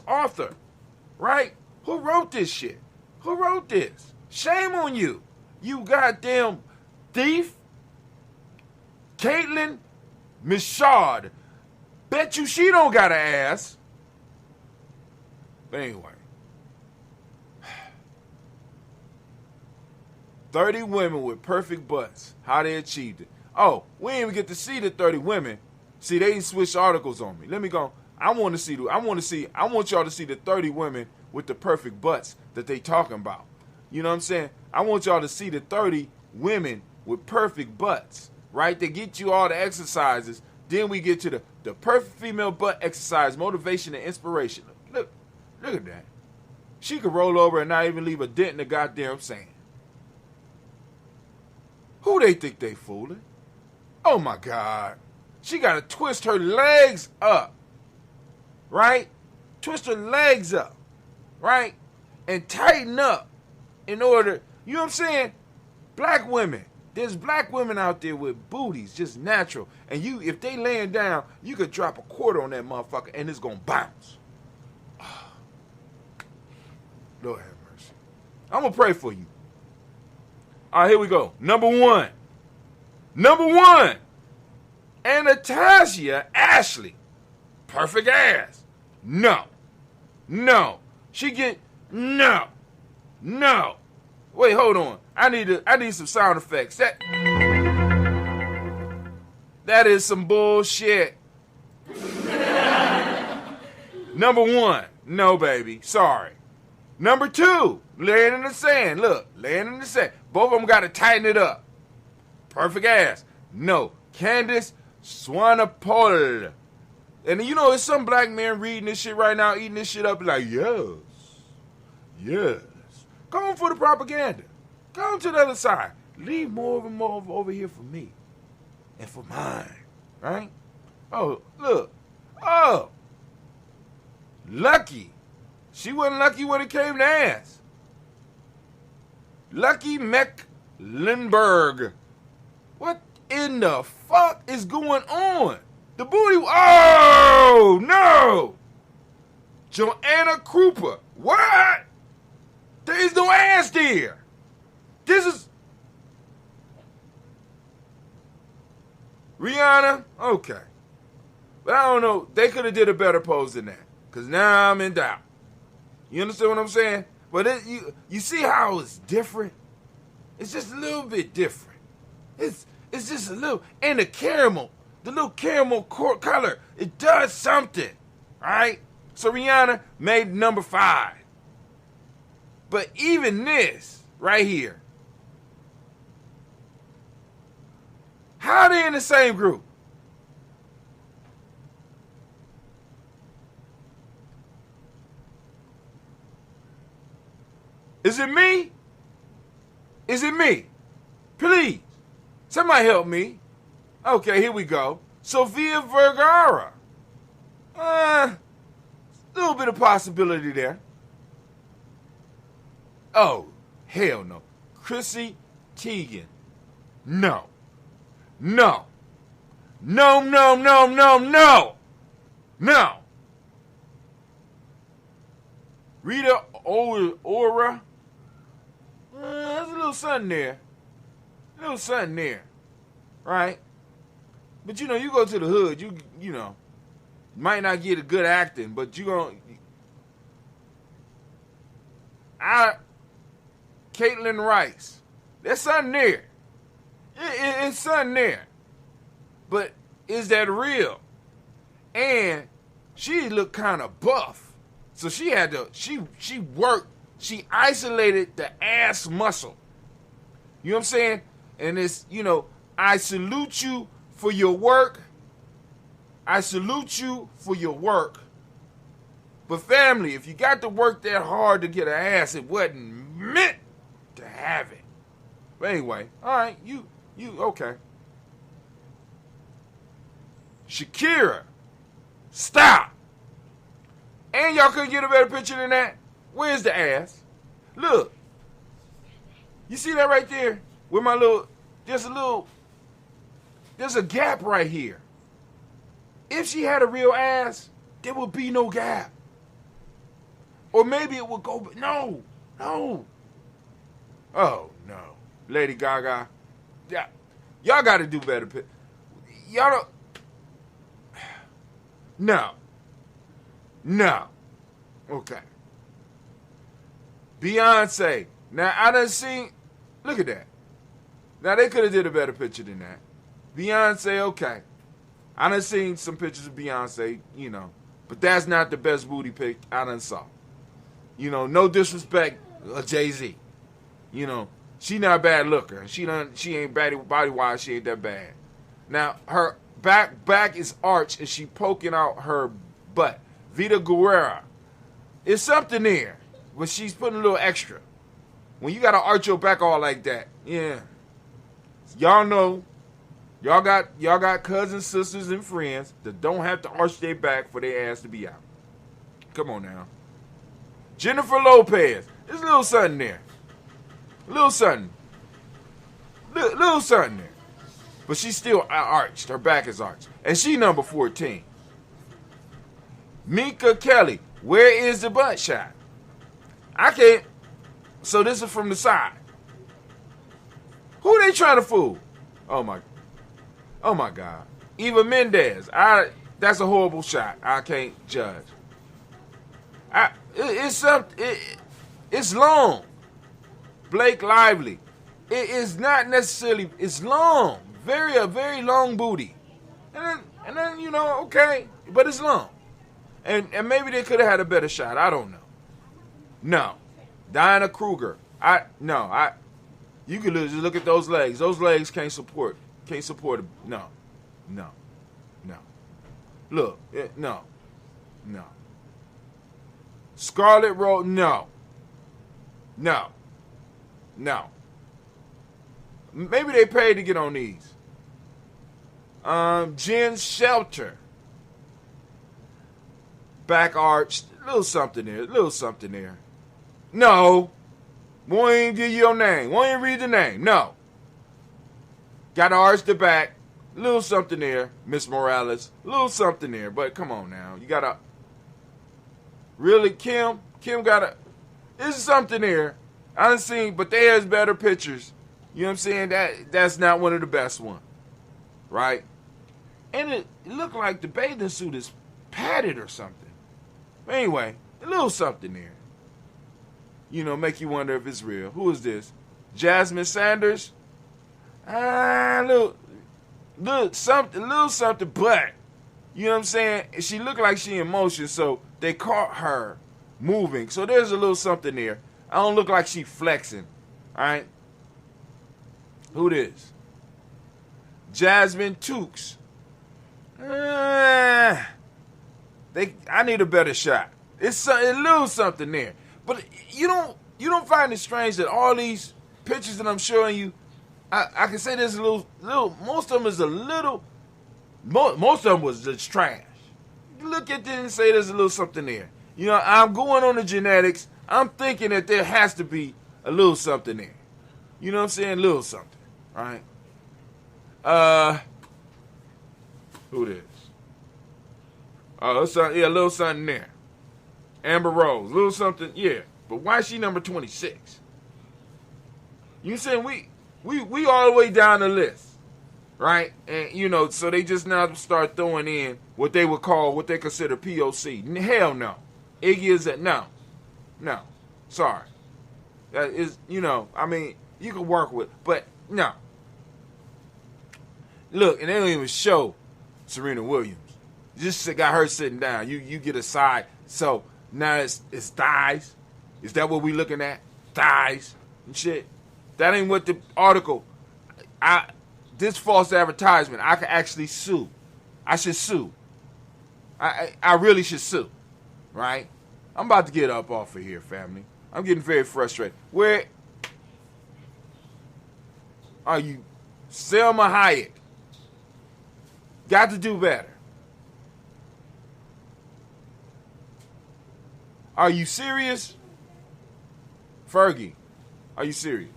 [SPEAKER 4] author? Right? Who wrote this shit? Who wrote this? Shame on you. You goddamn thief. Caitlin Michaud. Bet you she don't got an ass. But anyway. 30 women with perfect butts. How they achieved it. Oh, we didn't even get to see the 30 women. See, they switched articles on me. Let me go. I want y'all to see the 30 women with the perfect butts that they talking about. You know what I'm saying? I want y'all to see the 30 women with perfect butts, right? They get you all the exercises. Then we get to the perfect female butt exercise, motivation and inspiration. Look at that. She could roll over and not even leave a dent in the goddamn sand. Who they think they fooling? Oh my God. She got to twist her legs up, right? Twist her legs up, right? And tighten up in order, you know what I'm saying? Black women. There's black women out there with booties, just natural. And if they laying down, you could drop a quarter on that motherfucker and it's going to bounce. Lord have mercy. I'm going to pray for you. All right, here we go. Number one. Anastasia Ashley. Perfect ass. No. She get no. Wait, hold on. I need some sound effects. That is some bullshit. Number one. No, baby. Sorry. Number two. Laying in the sand. Look, laying in the sand. Both of them got to tighten it up. Perfect ass. No. Candace Swanepoel. And you know, there's some black man reading this shit right now, eating this shit up, like, yes. Go for the propaganda. Go to the other side. Leave more of them over here for me and for mine, right? Oh, look. Oh, Lucky. She wasn't lucky when it came to ass. Lucky Mecklenburg. What in the fuck is going on? The booty. Oh, no. Joanna Krupa. What? There is no ass there. This is. Rihanna? Okay. But I don't know. They could have did a better pose than that. Because now I'm in doubt. You understand what I'm saying? But you see how it's different? It's just a little bit different. It's just a little. And the little caramel color, it does something. All right? So Rihanna made number 5. But even this right here, how are they in the same group? Is it me? Is it me? Please. Somebody help me. Okay, here we go. Sofia Vergara. Little bit of possibility there. Oh, hell no. Chrissy Teigen. No. No. No, no, no, no, no. No. Rita Ora. There's a little something there. A little something there. Right? But you know, you go to the hood, you know, might not get a good acting, but you gonna. Caitlin Rice. There's something there. It's something there. But is that real? And she looked kind of buff. So she had to, she worked, she isolated the ass muscle. You know what I'm saying? And it's, you know, I salute you for your work. I salute you for your work. But family, if you got to work that hard to get an ass, it wasn't meant to have it. But anyway, all right, you, okay. Shakira, stop. And y'all couldn't get a better picture than that? Where's the ass? Look. You see that right there? With my little, there's a gap right here. If she had a real ass, there would be no gap. Or maybe it would go, no. Oh, no. Lady Gaga. Yeah, y'all got to do better. Y'all don't. No. Okay. Beyonce. Now, I done seen, look at that. Now, they could have did a better picture than that. Beyonce, okay. I done seen some pictures of Beyonce, you know. But that's not the best booty pic I done saw. You know, no disrespect, Jay-Z. You know, she not a bad looker. She ain't body-wise, she ain't that bad. Now, her back is arched and she poking out her butt. Vita Guerrera. It's something there, but she's putting a little extra. When you got to arch your back all like that, yeah. Y'all know, y'all got cousins, sisters, and friends that don't have to arch their back for their ass to be out. Come on now. Jennifer Lopez. There's a little something there. Little something there. But she's still arched. Her back is arched. And she number 14. Mika Kelly. Where is the butt shot? I can't. So this is from the side. Who they trying to fool? Oh my God. Eva Mendes. That's a horrible shot. I can't judge. It's long. Blake Lively. It is not necessarily. It's long. A very long booty. And then you know, okay, but it's long. And maybe they could have had a better shot. I don't know. No. Diana Kruger. You could just look at those legs. Those legs can't support it. No. Look, no. Scarlett Road, no. No. Maybe they paid to get on these. Jen Shelter. Back arched. Little something there. No. Won't even give you your name. Won't even read the name. No. Got to arch the back. Little something there. Miss Morales. Little something there. But come on now. You got to. Really, Kim? Kim got to. There's something there. I done seen, but there's better pictures. You know what I'm saying? That's not one of the best ones. Right? And it looked like the bathing suit is padded or something. But anyway, a little something there. You know, make you wonder if it's real. Who is this? Jasmine Sanders? Little something, but, you know what I'm saying? She looked like she in motion, so they caught her moving. So there's a little something there. I don't look like she flexing. All right? Who this? Jasmine Tukes. I need a better shot. It's a little something there. But you don't find it strange that all these pictures that I'm showing you, I can say there's a little, most of them is a little, most of them was just trash. You look at this and say there's a little something there. You know, I'm going on the genetics. I'm thinking that there has to be a little something there. You know what I'm saying? Little something. All right. Who this? Oh, a little something there. Amber Rose, little something, yeah. But why is she number 26? You saying we all the way down the list, right? And you know, so they just now start throwing in what they would call, what they consider POC. Hell no. Iggy is that no, sorry. That is, you know, I mean, you can work with, but no. Look, and they don't even show Serena Williams. Just got her sitting down. You get a side. So now it's thighs. Is that what we looking at? Thighs and shit. That ain't what the article. This false advertisement. I could actually sue. I should sue. I really should sue. Right? I'm about to get up off of here, family. I'm getting very frustrated. Where are you? Selma Hayek. Got to do better. Are you serious? Fergie, are you serious?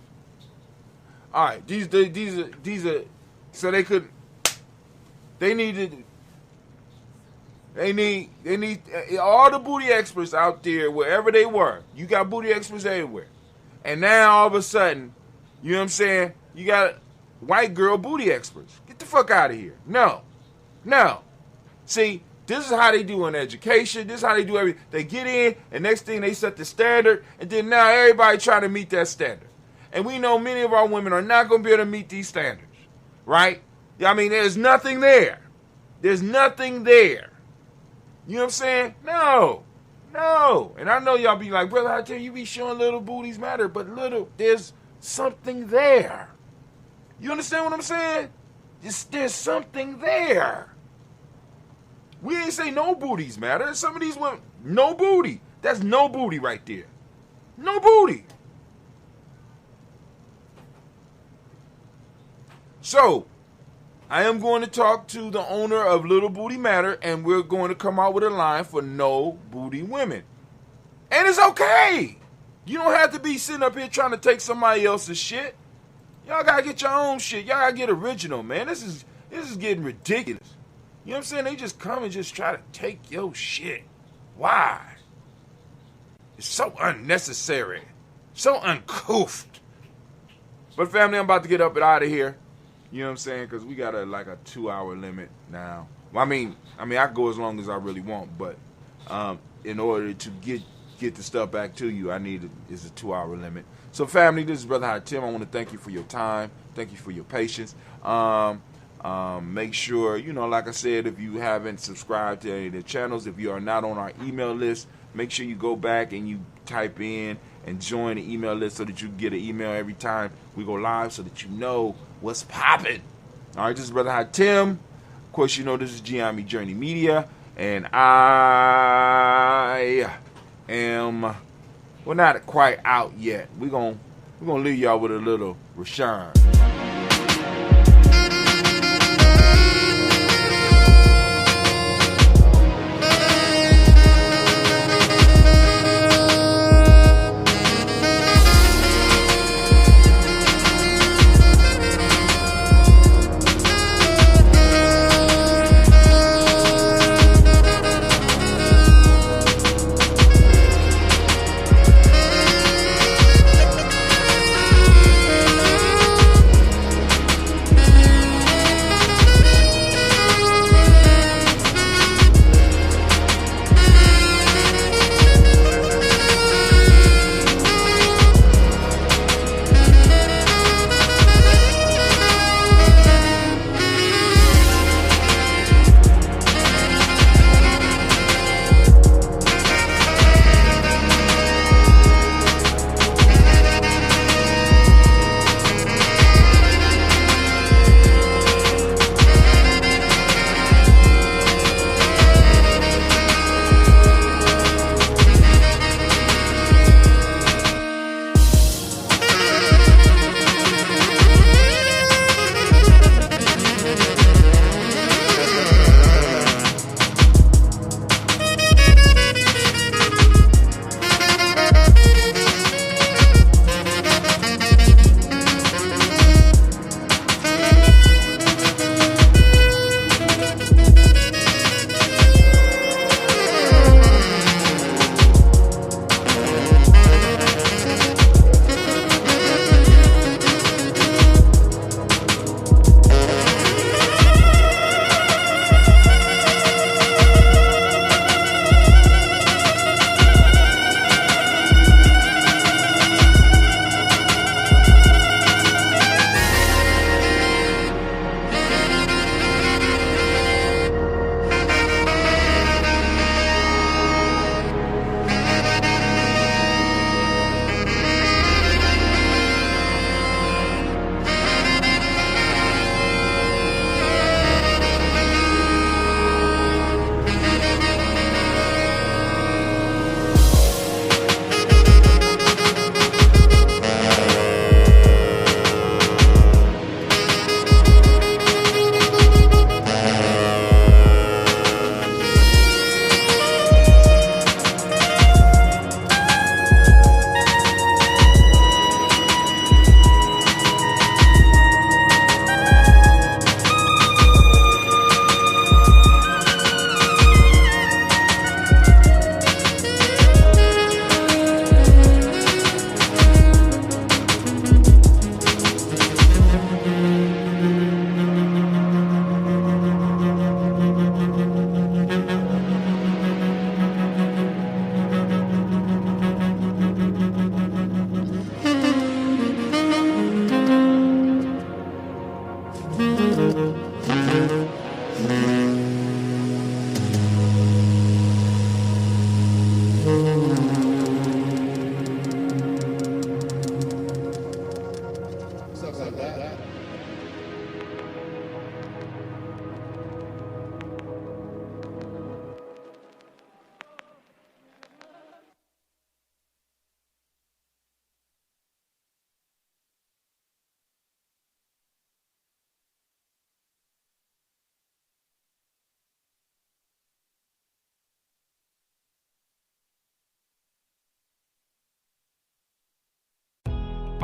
[SPEAKER 4] All right, these are so they could. They need all the booty experts out there wherever they were. You got booty experts everywhere, and now all of a sudden, you know what I'm saying? You got white girl booty experts. Get the fuck out of here. No. See, this is how they do in education. This is how they do everything. They get in, and next thing they set the standard, and then now everybody trying to meet that standard. And we know many of our women are not going to be able to meet these standards, right? I mean, there's nothing there. There's nothing there. You know what I'm saying? No. And I know y'all be like, brother, I tell you, be showing little booties matter, but there's something there. You understand what I'm saying? There's something there. We ain't say no booties matter. Some of these women, no booty. That's no booty right there. No booty. So, I am going to talk to the owner of Little Booty Matter, and we're going to come out with a line for no booty women. And it's okay. You don't have to be sitting up here trying to take somebody else's shit. Y'all got to get your own shit. Y'all got to get original, man. This is getting ridiculous. You know what I'm saying? They just come and just try to take your shit. Why? It's so unnecessary. So uncouth. But family, I'm about to get up and out of here. You know what I'm saying? Because we got a 2-hour limit now. Well, I mean, I can go as long as I really want, but in order to get the stuff back to you, is a 2-hour limit. So family, this is Brother High Tim. I want to thank you for your time. Thank you for your patience. Make sure, like I said, if you haven't subscribed to any of the channels, if you are not on our email list, make sure you go back and you type in and join the email list so that you get an email every time we go live so that you know what's popping. All right, this is Brother High Tim. Of course, this is Giami Journey Media, and I am, not quite out yet. We're going to We're gonna leave y'all with a little Rashawn.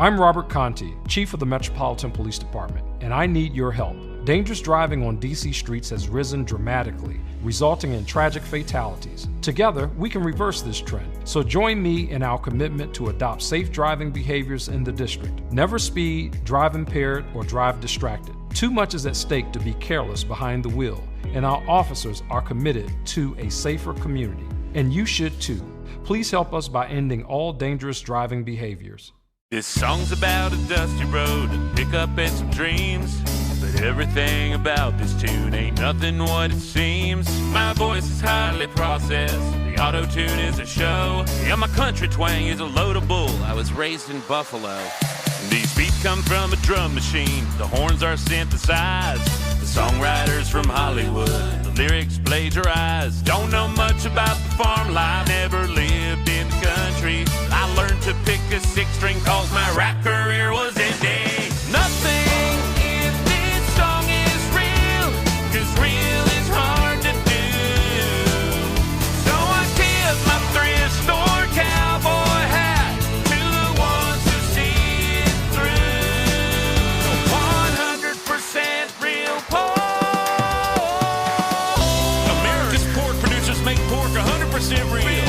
[SPEAKER 5] I'm Robert Conti, Chief of the Metropolitan Police Department, and I need your help. Dangerous driving on DC streets has risen dramatically, resulting in tragic fatalities. Together, we can reverse this trend. So join me in our commitment to adopt safe driving behaviors in the district. Never speed, drive impaired, or drive distracted. Too much is at stake to be careless behind the wheel, and our officers are committed to a safer community. And you should too. Please help us by ending all dangerous driving behaviors.
[SPEAKER 6] This song's about a dusty road, a pickup and some dreams. But everything about this tune ain't nothing what it seems. My voice is highly processed, the auto-tune is a show. Yeah, my country twang is a load of bull, I was raised in Buffalo. These beats come from a drum machine, the horns are synthesized. The songwriters from Hollywood, the lyrics plagiarized. Don't know much about the farm life, never lived in the country. I learned to pick a six-string cause my rap career was ending. Nothing in this song is real, cause real is hard to do. So I tip my thrift store cowboy hat to the ones who see it through. 100% real pork. America's pork producers make pork 100% real.